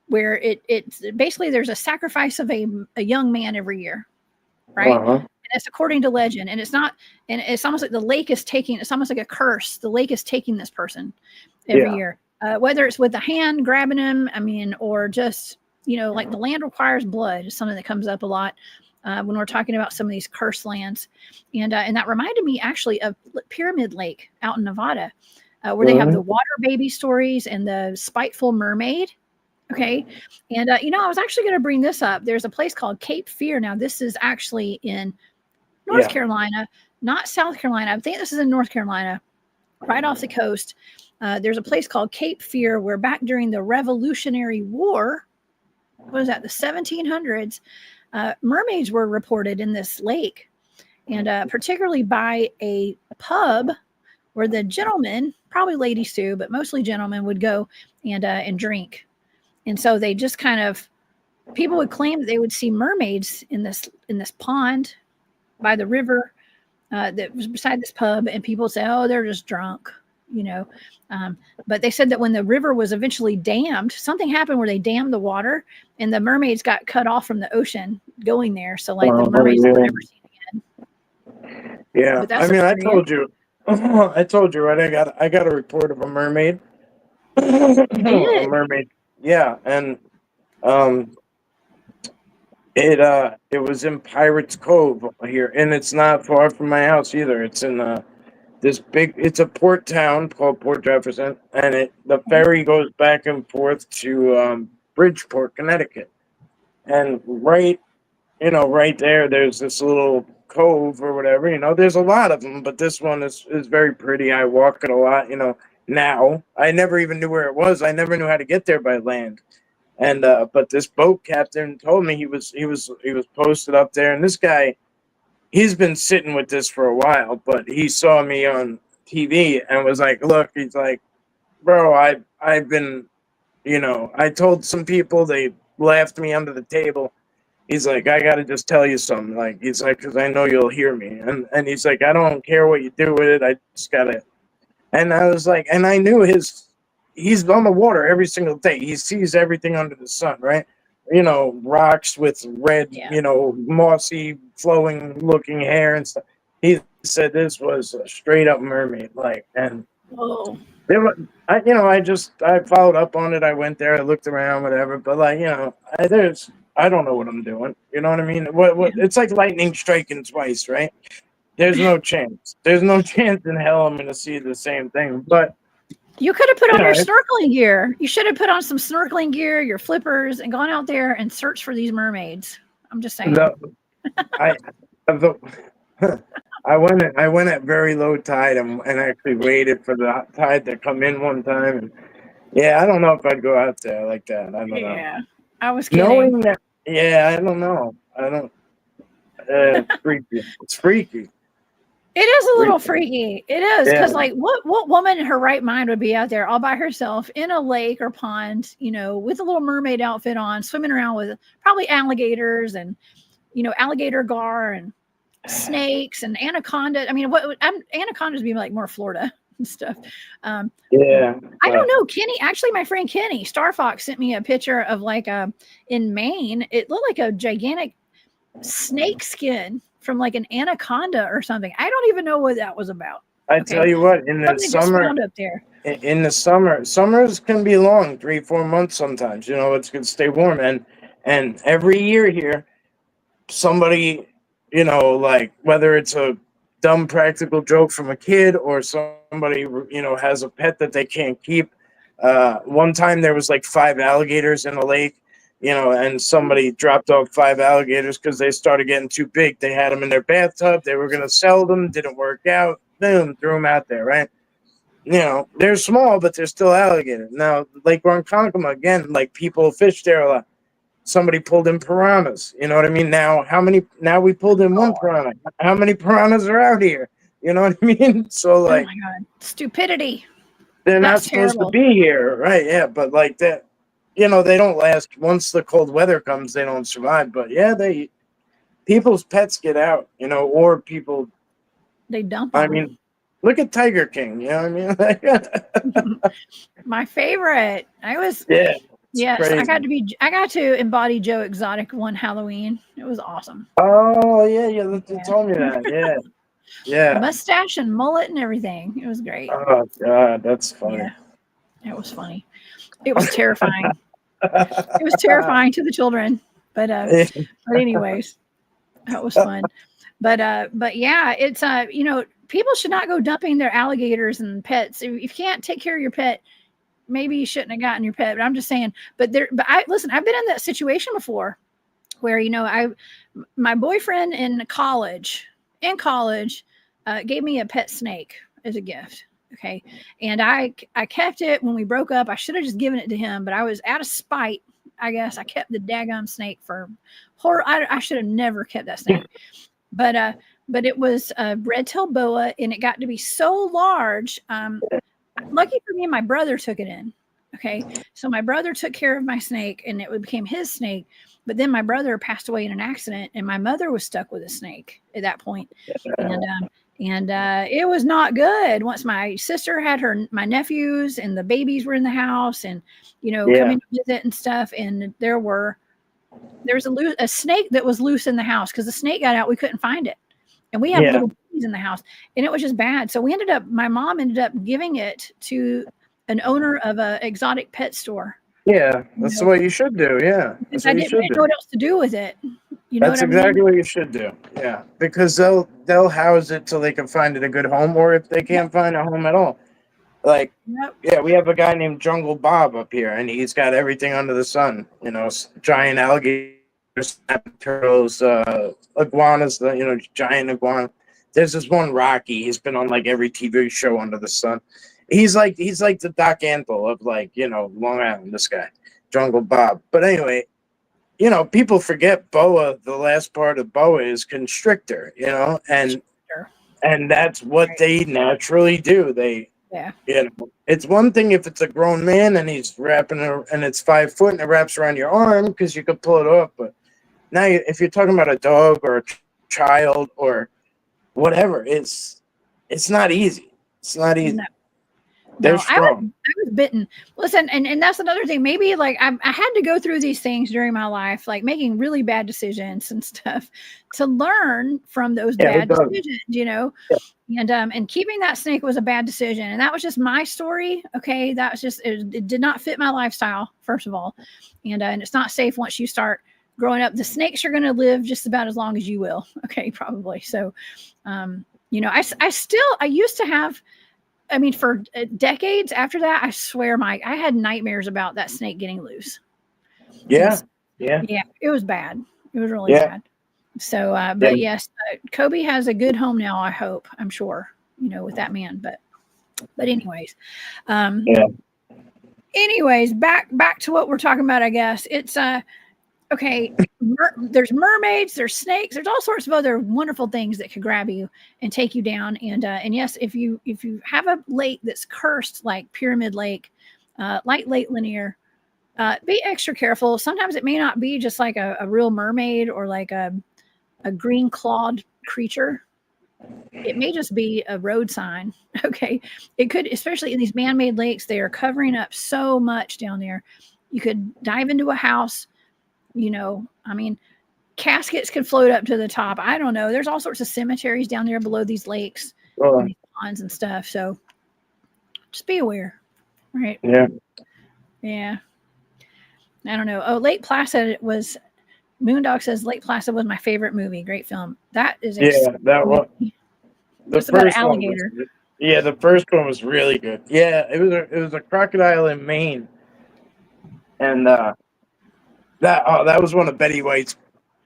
where it's basically there's a sacrifice of a young man every year, right? Uh-huh. And it's according to legend, and it's almost like the lake is taking. It's almost like a curse. The lake is taking this person every year, whether it's with the hand grabbing him, or just like the land requires blood is something that comes up a lot when we're talking about some of these cursed lands, and that reminded me actually of Pyramid Lake out in Nevada, where they have the water baby stories and the spiteful mermaid. Okay. And, I was actually going to bring this up. There's a place called Cape Fear. Now, this is actually in North Carolina, not South Carolina. I think this is in North Carolina, right off the coast. There's a place called Cape Fear where back during the Revolutionary War, what is that, the 1700s, mermaids were reported in this lake. And particularly by a pub where the gentlemen, probably ladies too, but mostly gentlemen, would go and drink. And so they just people would claim that they would see mermaids in this pond by the river that was beside this pub, and people would say, oh, they're just drunk, but they said that when the river was eventually dammed, something happened where they dammed the water and the mermaids got cut off from the ocean going there. So like the mermaids were never seen again. Yeah. I mean, I told you, right? I got a report of a mermaid. A mermaid. Yeah, and it was in Pirates Cove here, and it's not far from my house either. It's in it's a port town called Port Jefferson, and the ferry goes back and forth to Bridgeport, Connecticut, and right there, there's this little cove or whatever. There's a lot of them, but this one is very pretty. I walk it a lot. Now I never even knew where it was. I never knew how to get there by land. And but this boat captain told me he was posted up there, and this guy, he's been sitting with this for a while, but he saw me on TV and was like, look, he's like, bro, I've been, I told some people, they laughed me under the table. He's like, I gotta just tell you something. Like, he's like, because I know you'll hear me, and he's like, I don't care what you do with it, I just gotta. And I was like, and I knew he's on the water every single day. He sees everything under the sun, right? Rocks with red, mossy, flowing looking hair and stuff. He said this was a straight up mermaid, and whoa. I followed up on it. I went there, I looked around, whatever. But I don't know what I'm doing. You know what I mean? What? It's like lightning striking twice, right? There's no chance. There's no chance in hell I'm going to see the same thing. But you could have put on your snorkeling gear. You should have put on some snorkeling gear, your flippers, and gone out there and searched for these mermaids. I'm just saying. I went at very low tide and actually waited for the tide to come in one time. And yeah, I don't know if I'd go out there like that. I don't know. Yeah, I was kidding. Knowing that, yeah, I don't know. I don't. It's freaky. It's freaky. It is a little Freaky. freaky. It is Yeah. because, like, what woman in her right mind would be out there all by herself in a lake or pond, you know, with a little mermaid outfit on, swimming around with probably alligators and, you know, alligator gar and snakes and anaconda. I mean, anacondas be like more Florida and stuff. Yeah. I don't know. Kenny, actually, my friend Kenny Star Fox sent me a picture of like in Maine. It looked like a gigantic snake skin from like an anaconda or something. I don't even know what that was about. I tell you what, in the Something just summer, found up there. in the summer, summers can be long, 3-4 months sometimes. You know, it's gonna stay warm, and every year here, somebody, you know, like whether it's a dumb practical joke from a kid or somebody, you know, has a pet that they can't keep. One time there was like 5 alligators in a lake, you know, and somebody dropped off 5 alligators because they started getting too big. They had them in their bathtub. They were gonna sell them. Didn't work out. Boom, threw them out there. Right. You know, they're small, but they're still alligators. Now, Lake Ronkonkoma, again, like people fish there a lot. Somebody pulled in piranhas. You know what I mean? Now we pulled in one piranha. How many piranhas are out here? You know what I mean? So like, oh my God, stupidity. they're not That's supposed terrible. to be here, right? Yeah, but like that, you know, they don't last. Once the cold weather comes, they don't survive. But yeah, people's pets get out, you know, or people. They dump I them. mean, look at Tiger King. You know what I mean? My favorite. Yeah. Yes, Crazy. I got to embody Joe Exotic one Halloween. It was awesome. Oh yeah, yeah. You Yeah. told me that. Yeah, yeah. Mustache and mullet and everything. It was great. Oh god, that's funny. Yeah, it was funny. It was terrifying. It was terrifying to the children. But anyways, that was fun. But yeah, it's you know, people should not go dumping their alligators and pets. If you can't take care of your pet, maybe you shouldn't have gotten your pet. But I'm just saying. But listen, I've been in that situation before where, you know, my boyfriend in college gave me a pet snake as a gift. Okay. And I kept it when we broke up. I should have just given it to him, but I was out of spite. I guess I kept the daggum snake for horror. I should have never kept that snake. But it was a red-tailed boa, and it got to be so large. Lucky for me, my brother took it in. Okay. So my brother took care of my snake, and it became his snake. But then my brother passed away in an accident, and my mother was stuck with a snake at that point. And it was not good. Once my sister had my nephews and the babies were in the house, and, you know, coming to visit and stuff. And there was a snake that was loose in the house because the snake got out. We couldn't find it. And we have little babies in the house, and it was just bad. So my mom ended up giving it to an owner of an exotic pet store. Yeah, that's what you should do. Yeah, I didn't know what else to do with it. You know, that's exactly what you should do. Yeah, because they'll house it till they can find it a good home, or if they can't find a home at all. Like, yeah, we have a guy named Jungle Bob up here, and he's got everything under the sun. You know, giant alligators, turtles, iguanas. You know, giant iguana. There's this one Rocky. He's been on like every TV show under the sun. He's like the Doc Antle of, like, you know, Long Island. This guy, Jungle Bob. But anyway, you know, people forget boa. The last part of boa is constrictor. You know, and that's what they naturally do. You know, it's one thing if it's a grown man and he's wrapping it, and it's 5 foot and it wraps around your arm because you could pull it off. But now, if you're talking about a dog or a child or whatever, it's not easy. It's not easy. No, I was bitten. Listen, and that's another thing. Maybe like I had to go through these things during my life, like making really bad decisions and stuff, to learn from those bad decisions. You know, and keeping that snake was a bad decision, and that was just my story. Okay, that was just it did not fit my lifestyle, first of all, and it's not safe once you start growing up. The snakes are going to live just about as long as you will. Okay, probably. So, you know, I used to have. I mean, for decades after that, I swear, Mike, I had nightmares about that snake getting loose. Yeah. It was bad. It was really bad. So, but yes, Kobe has a good home now. I hope. I'm sure. With that man. But anyways, Yeah. anyways, back to what we're talking about. I guess it's okay. There's mermaids, there's snakes, there's all sorts of other wonderful things that could grab you and take you down. And yes, if you have a lake that's cursed like Pyramid Lake, like Lake Lanier, be extra careful. Sometimes it may not be just like a real mermaid or like a green clawed creature. It may just be a road sign. Okay. It could, especially in these man-made lakes, they are covering up so much down there. You could dive into a house, I mean, caskets could float up to the top. I don't know. There's all sorts of cemeteries down there below these lakes and these ponds and stuff. So just be aware. Right. Yeah. Yeah. I don't know. Oh, Lake Placid was Moondog says Lake Placid was my favorite movie. Great film. That is that one. The just about an first alligator. The first one was really good. Yeah, it was a crocodile in Maine, and that was one of Betty White's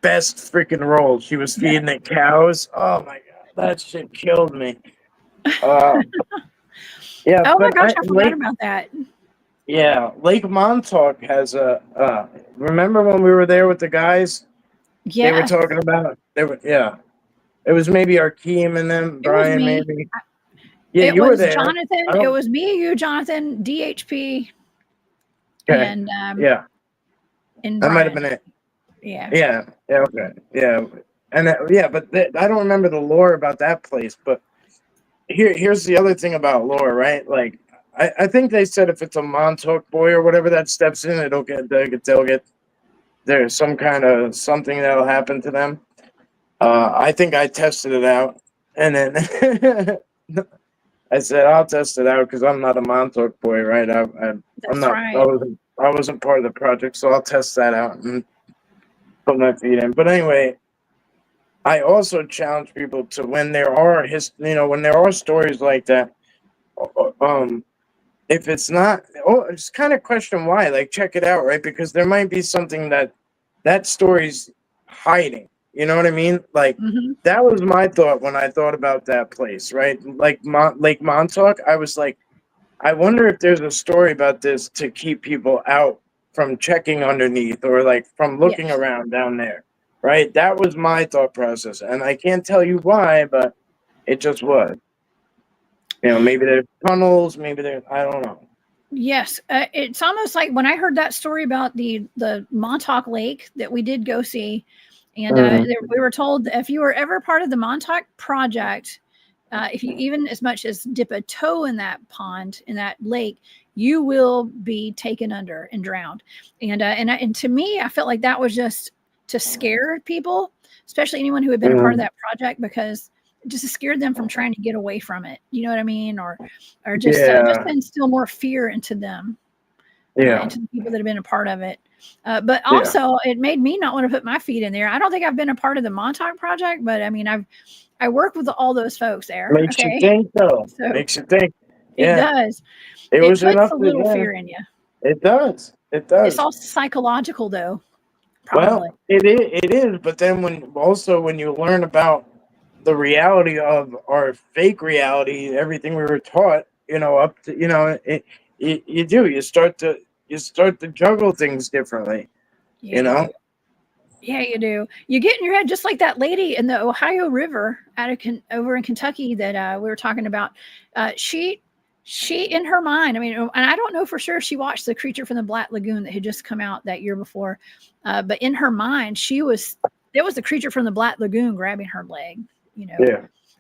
best freaking roles. She was feeding it cows. Oh my god, that shit killed me. Yeah. Oh my gosh, I forgot about that. Yeah, Lake Montauk has a. Remember when we were there with the guys? Yeah, they were talking about. It was maybe Arkeem and them, Brian, maybe. Yeah, you were there. Jonathan. It was me, you, Jonathan, DHP, okay. and yeah, and that might have been it. Yeah. Yeah. Yeah. Okay. Yeah. And but I don't remember the lore about that place. But here's the other thing about lore, right? Like, I think they said if it's a Montauk boy or whatever that steps in, they'll get there's some kind of something that'll happen to them. I think I tested it out, and then I said I'll test it out because I'm not a Montauk boy, right? I'm not. Right. I wasn't part of the project, so I'll test that out and put my feet in. But anyway, I also challenge people to when there are when there are stories like that, if it's not, just kind of question why. Like, check it out, right? Because there might be something that story's hiding. You know what I mean? Like, that was my thought when I thought about that place, right? Like Lake Montauk, I was like, I wonder if there's a story about this to keep people out from checking underneath or like from looking around down there, right? That was my thought process. And I can't tell you why, but it just was. Maybe there's tunnels, maybe there's, I don't know. Yes, it's almost like when I heard that story about the Montauk Lake that we did go see, and we were told that if you were ever part of the Montauk project, if you even as much as dip a toe in that pond, in that lake, you will be taken under and drowned. And to me, I felt like that was just to scare people, especially anyone who had been a part of that project, because it just scared them from trying to get away from it. You know what I mean? Or just instill more fear into them. Into the people that have been a part of it. But also it made me not want to put my feet in there. I don't think I've been a part of the Montauk project, but I mean, I work with all those folks there. Makes you think, though. So makes you think. It does. It was puts enough a little fear in you. It does. It does. It's all psychological, though. Probably. Well, it is. But then when you learn about the reality of our fake reality, everything we were taught, up to, you start to juggle things differently, Yeah, you do. You get in your head just like that lady in the Ohio River over in Kentucky that we were talking about. She in her mind, I mean, and I don't know for sure if she watched The Creature from the Black Lagoon that had just come out that year before, but in her mind, there was the creature from the Black Lagoon grabbing her leg.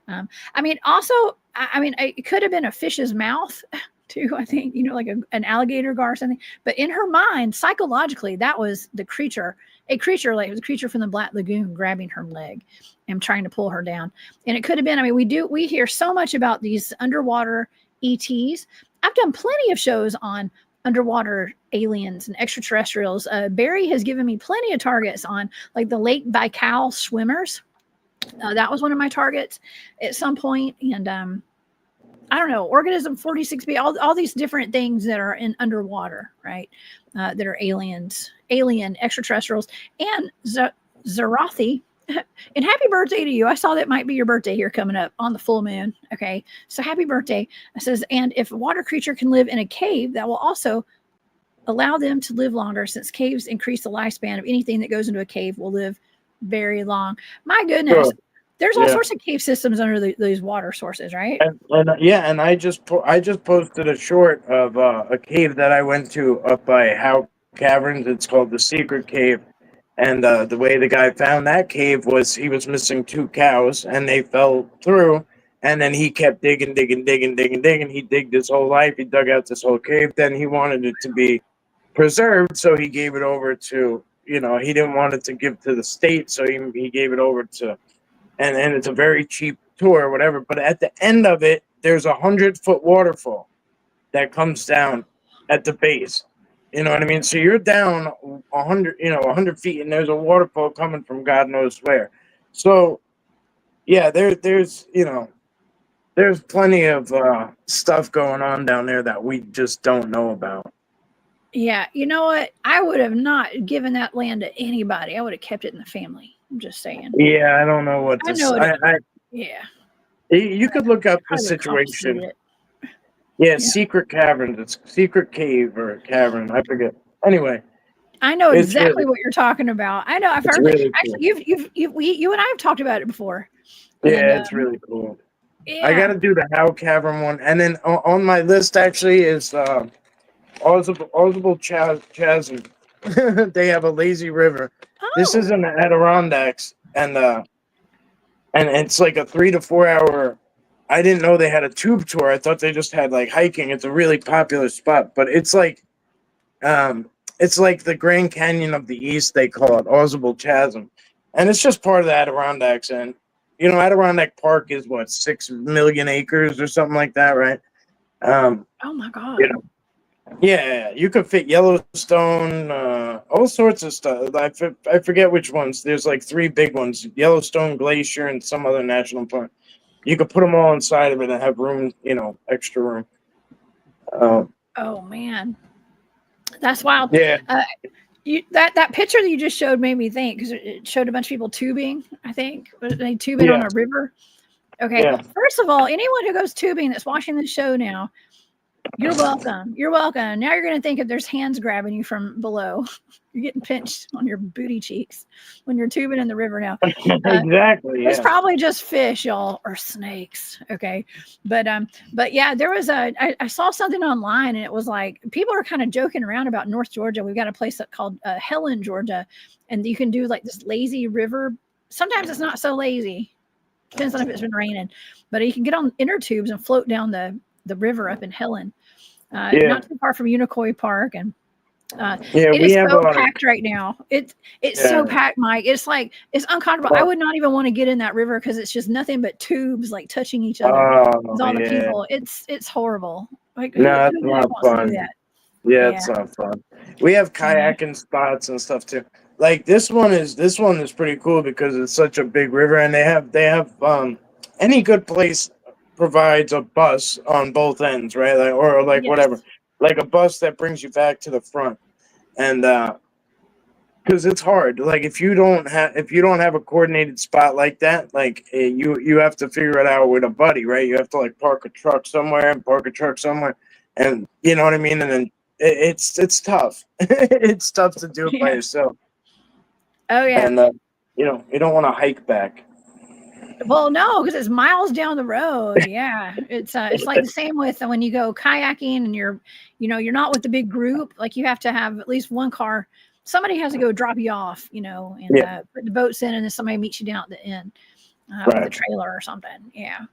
I mean, also, it could have been a fish's mouth too. I think, like an alligator gar or something. But in her mind, psychologically, that was the creature. A creature, like it was a creature from the Black Lagoon grabbing her leg and trying to pull her down. And it could have been. I mean, we hear so much about these underwater ETs. I've done plenty of shows on underwater aliens and extraterrestrials. Barry has given me plenty of targets on like the Lake Baikal swimmers. That was one of my targets at some point. And I don't know, organism 46B, all these different things that are in underwater, right? That are alien extraterrestrials. And Zarathi, And happy birthday to you. I saw that might be your birthday here coming up on the full moon. Okay. So happy birthday. It says, and if a water creature can live in a cave, that will also allow them to live longer, since caves increase the lifespan of anything that goes into a cave will live very long. My goodness. Sure. There's all sorts of cave systems under these water sources, right? And I just posted a short of a cave that I went to up by Howe Caverns. It's called the Secret Cave. And the way the guy found that cave was he was missing 2 cows, and they fell through. And then he kept digging. He digged his whole life. He dug out this whole cave. Then he wanted it to be preserved, so he gave it over to, he didn't want it to give to the state, so he gave it over to, and it's a very cheap tour or whatever. But at the end of it, there's a 100-foot waterfall that comes down at the base. You know what I mean? So you're down 100 feet, and there's a waterfall coming from God knows where. So, yeah, there's plenty of stuff going on down there that we just don't know about. Yeah, you know what? I would have not given that land to anybody. I would have kept it in the family. I'm just saying. Yeah, I don't know what to say. Yeah. You could look up the situation. Yeah, Secret Caverns. It's Secret Cave or Cavern. I forget. Anyway, I know exactly what you're talking about. I know. I've heard. Really actually, cool. you and I have talked about it before. Yeah, it's really cool. Yeah. I got to do the Howe Cavern one, and then on my list actually is Audible Chasm. They have a lazy river. Oh. This is in the Adirondacks, and it's like a 3 to 4 hour. I didn't know they had a tube tour. I thought they just had like hiking. It's a really popular spot, but it's like the Grand Canyon of the East. They call it Audible Chasm, and it's just part of the Adirondacks. And Adirondack Park is what, 6 million acres or something like that, right? Oh my God. Yeah, you could fit Yellowstone, all sorts of stuff. I forget which ones. There's like 3 big ones: Yellowstone Glacier and some other national park. You could put them all inside of it and have room, extra room. Oh man, that's wild. Yeah. That picture that you just showed made me think, because it showed a bunch of people tubing. I think they tubing on a river. Okay. Yeah. First of all, anyone who goes tubing that's watching this show now, you're welcome. You're welcome. Now you're going to think if there's hands grabbing you from below. You're getting pinched on your booty cheeks when you're tubing in the river now. Exactly. It's probably just fish, y'all, or snakes. Okay. But yeah, there was I saw something online, and it was like, people are kind of joking around about North Georgia. We've got a place called Helen, Georgia, and you can do like this lazy river. Sometimes it's not so lazy. Depends on if it's been raining, but you can get on inner tubes and float down the river up in Helen, not too far from Unicoi Park. And it is so packed right now. It's so packed, Mike. It's like, it's uncomfortable. I would not even want to get in that river, because it's just nothing but tubes like touching each other with all the people. It's horrible. Like, no, it's not fun. Yeah, it's not fun. We have kayaking spots and stuff too. Like this one is pretty cool because it's such a big river, and they have any good place provides a bus on both ends, right? Like whatever, like a bus that brings you back to the front, and because it's hard. Like if you don't have a coordinated spot like that, like you have to figure it out with a buddy, right? You have to like park a truck somewhere, and you know what I mean. And then it's tough. It's tough to do it by yourself. Oh yeah, and you don't want to hike back. Well, no, because it's miles down the road. Yeah, it's like the same with when you go kayaking and you're not with the big group. Like you have to have at least one car. Somebody has to go drop you off, and put the boats in, and then somebody meets you down at the end with a trailer or something. Yeah,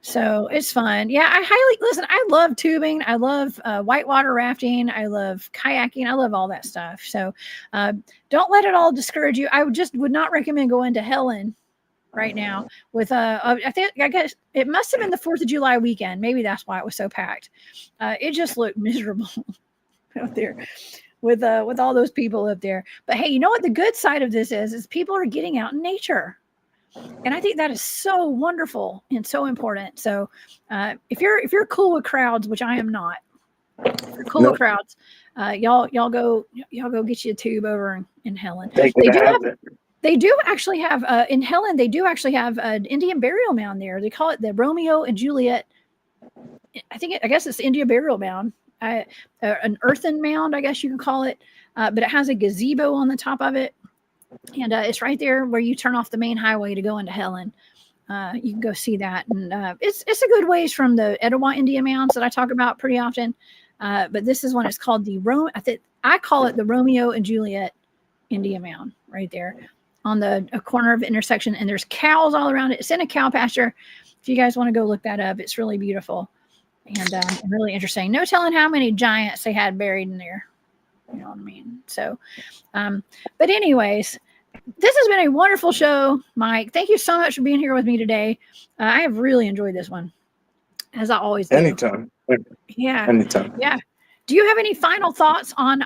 so it's fun. Yeah, I love tubing. I love whitewater rafting. I love kayaking. I love all that stuff. So don't let it all discourage you. I would not recommend going to Helen right now with I guess it must have been the 4th of July weekend. Maybe that's why it was so packed. It just looked miserable out there with all those people up there. But hey, you know what the good side of this is people are getting out in nature. And I think that is so wonderful and so important. So if you're cool with crowds, which I am not, if you're cool with crowds, y'all go get you a tube over in Helen. They do actually have in Helen. They do actually have an Indian burial mound there. They call it the Romeo and Juliet. I guess it's the India burial mound, an earthen mound, I guess you can call it. But it has a gazebo on the top of it, and it's right there where you turn off the main highway to go into Helen. You can go see that, and it's a good ways from the Etowah Indian mounds that I talk about pretty often. But this is one. It's called I call it the Romeo and Juliet Indian mound right there on the corner of the intersection, and there's cows all around it. It's in a cow pasture. If you guys want to go look that up, it's really beautiful and really interesting. No telling how many giants they had buried in there. You know what I mean? So, but anyways, this has been a wonderful show, Mike. Thank you so much for being here with me today. I have really enjoyed this one, as I always do. Anytime. Yeah. Anytime. Yeah. Do you have any final thoughts on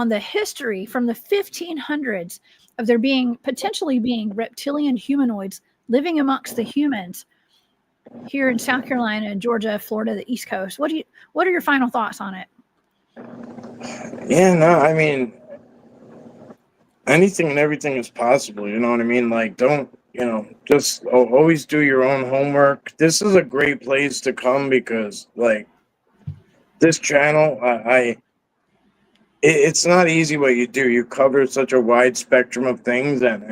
the history from the 1500s of there potentially being reptilian humanoids living amongst the humans here in South Carolina, Georgia, Florida, the East Coast? What are your final thoughts on it? Yeah, no, I mean, anything and everything is possible. You know what I mean? Like, don't, just always do your own homework. This is a great place to come because, like, this channel, it's not easy what you do. You cover such a wide spectrum of things, and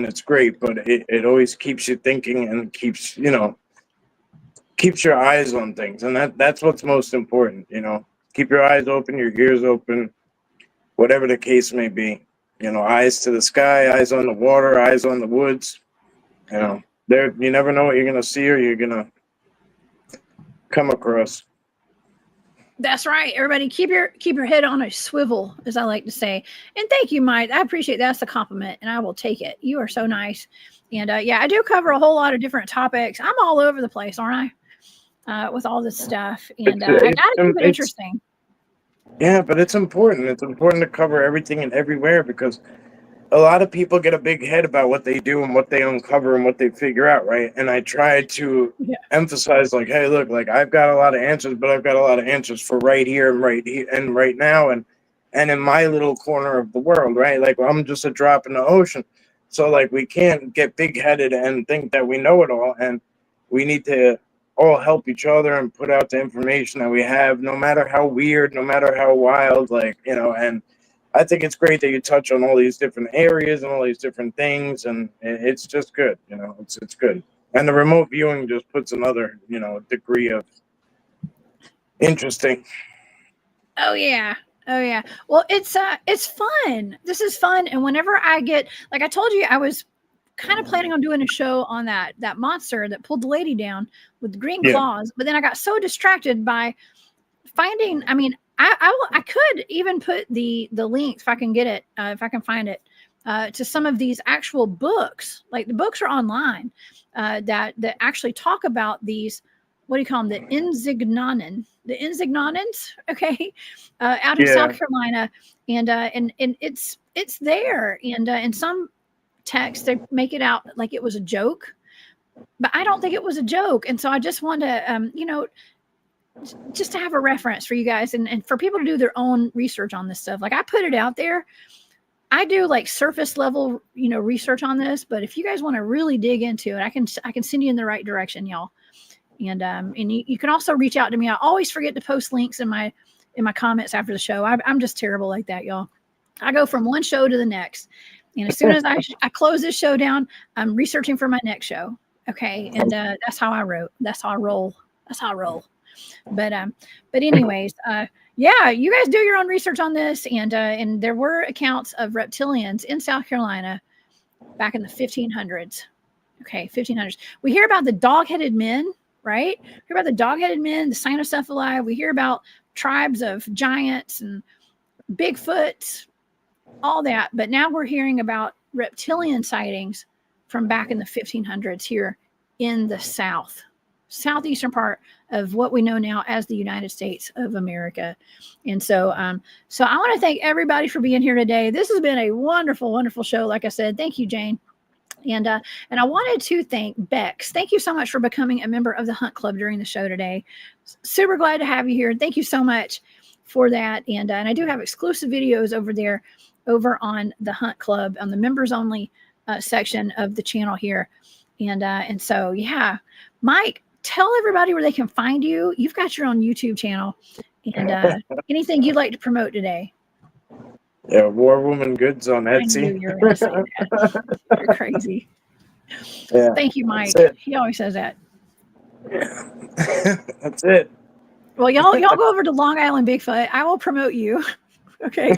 it's great, but it always keeps you thinking and keeps your eyes on things, and that's what's most important. Keep your eyes open, your ears open, whatever the case may be. Eyes to the sky, eyes on the water, eyes on the woods. You never know what you're gonna see or you're gonna come across. That's right. Everybody keep your head on a swivel, as I like to say. And thank you, Mike. I appreciate that's a compliment, and I will take it. You are so nice. And I do cover a whole lot of different topics. I'm all over the place, aren't I? With all this stuff. And I gotta keep it interesting. Yeah, but it's important. It's important to cover everything and everywhere because a lot of people get a big head about what they do and what they uncover and what they figure out, right? And I try to emphasize, like, hey, look, like, I've got a lot of answers, but I've got a lot of answers for right here and right now and in my little corner of the world, right? Like, I'm just a drop in the ocean. So, like, we can't get big-headed and think that we know it all, and we need to all help each other and put out the information that we have, no matter how weird, no matter how wild, and I think it's great that you touch on all these different areas and all these different things, and it's just good, it's good. And the remote viewing just puts another, degree of interesting. Oh yeah. Well, it's fun. This is fun. And whenever I get, like I told you, I was kind of planning on doing a show on that monster that pulled the lady down with the green claws, but then I got so distracted by finding, I could even put the link if I can get it, if I can find it, to some of these actual books. Like the books are online that actually talk about these. What do you call them? The Inzignanins, okay, out in South Carolina, and it's there, and in some texts they make it out like it was a joke, but I don't think it was a joke, and so I just want to, just to have a reference for you guys and for people to do their own research on this stuff. Like I put it out there. I do like surface level, research on this, but if you guys want to really dig into it, I can send you in the right direction, y'all. And you can also reach out to me. I always forget to post links in my comments after the show. I'm just terrible like that, y'all. I go from one show to the next. And as soon as I close this show down, I'm researching for my next show. Okay. And that's how I wrote. That's how I roll. But anyways, you guys do your own research on this. And there were accounts of reptilians in South Carolina back in the 1500s. Okay. 1500s. We hear about the dog-headed men, right? We hear about the dog-headed men, the cynocephali. We hear about tribes of giants and Bigfoot, all that. But now we're hearing about reptilian sightings from back in the 1500s here in the southeastern part of what we know now as the United States of America. And so I want to thank everybody for being here today. This has been a wonderful, wonderful show. Like I said, thank you, Jane. And I wanted to thank Bex. Thank you so much for becoming a member of the Hunt Club during the show today. Super glad to have you here. Thank you so much for that. And I do have exclusive videos over there, over on the Hunt Club, on the members only section of the channel here. And so, yeah, Mike, tell everybody where they can find you. You've got your own YouTube channel, and anything you'd like to promote today. Yeah, War Woman Goods on Etsy. I knew you were going to say that. You're crazy. Yeah, Thank you, Mike. He always says that. Yeah. That's it. Well, y'all go over to Long Island Bigfoot. I will promote you. Okay.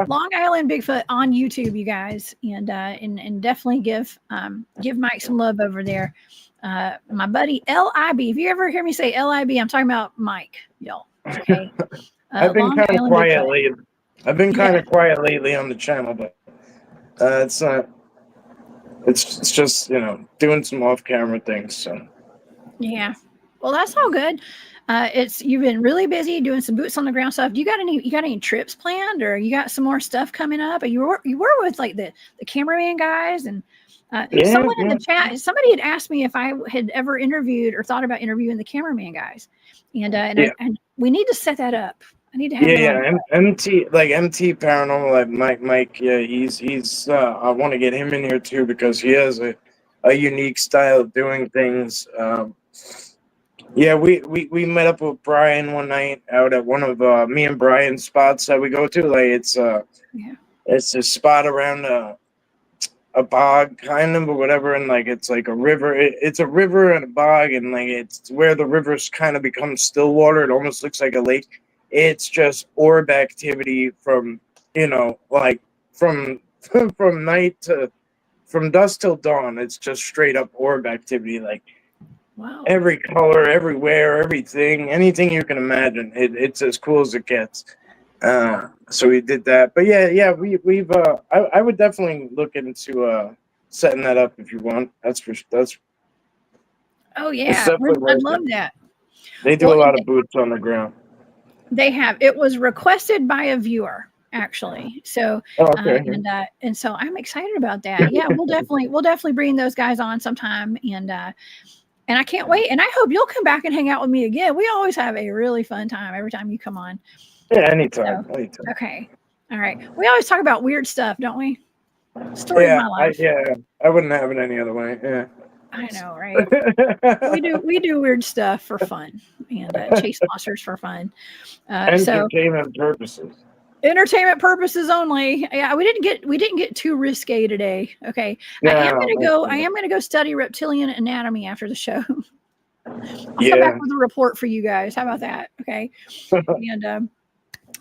Long Island Bigfoot on YouTube, you guys, and definitely give Mike some love over there. My buddy LIB. If you ever hear me say LIB, I'm talking about Mike, y'all. Okay. I've been kind of quiet lately. I've been kind of quiet lately on the channel, but it's not. It's just, you know, doing some off-camera things. So. Yeah. Well, that's all good. You've been really busy doing some boots on the ground stuff. You got any trips planned, or you got some more stuff coming up? Or you were with like the cameraman guys, and someone in the chat, somebody had asked me if I had ever interviewed or thought about interviewing the cameraman guys, and we need to set that up. I need to have MT Paranormal, like Mike. Yeah, he's. I want to get him in here too because he has a unique style of doing things. Yeah, we met up with Brian one night out at one of me and Brian's spots that we go to. Like it's a spot around a bog kind of or whatever, and like it's like a river. It's a river and a bog, and like it's where the rivers kind of become still water. It almost looks like a lake. It's just orb activity from, you know, like from from dusk till dawn. It's just straight up orb activity, like wow. Every color, everywhere, everything, anything you can imagine. It's as cool as it gets. So we did that, but we've I would definitely look into setting that up if you want. That's. Oh yeah, I'd love that. They do a lot of boots on the ground. They have. It was requested by a viewer, actually. So, and so I'm excited about that. Yeah, we'll definitely bring those guys on sometime, and I can't wait. And I hope you'll come back and hang out with me again. We always have a really fun time every time you come on. Yeah, anytime. Okay, all right. We always talk about weird stuff, don't we? Story of my life. I wouldn't have it any other way. Yeah. I know, right? we do weird stuff for fun and chase monsters for fun. Entertainment purposes. Entertainment purposes only. Yeah, we didn't get too risque today. Okay, I am gonna go study reptilian anatomy after the show. I'll come back with a report for you guys. How about that? Okay, and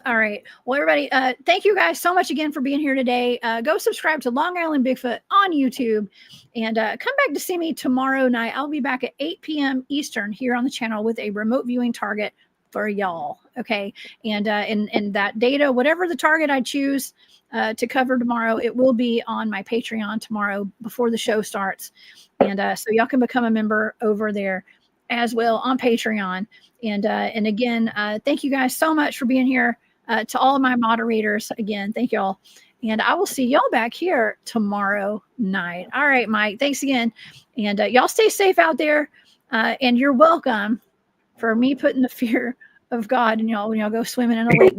all right. Well, everybody, thank you guys so much again for being here today. Go subscribe to Long Island Bigfoot on YouTube, and come back to see me tomorrow night. I'll be back at 8 p.m. Eastern here on the channel with a remote viewing target for y'all. Okay. And that data, whatever the target I choose to cover tomorrow, it will be on my Patreon tomorrow before the show starts. And so y'all can become a member over there as well on Patreon. And again, thank you guys so much for being here. To all of my moderators, again, thank y'all. And I will see y'all back here tomorrow night. All right, Mike, thanks again. And y'all stay safe out there. And you're welcome for me putting the fear of God in y'all when y'all go swimming in a lake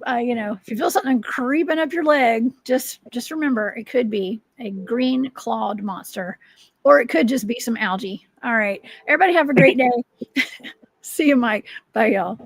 now. You know, if you feel something creeping up your leg, just remember it could be a green clawed monster, or it could just be some algae. All right, everybody have a great day. See you, Mike. Bye, y'all.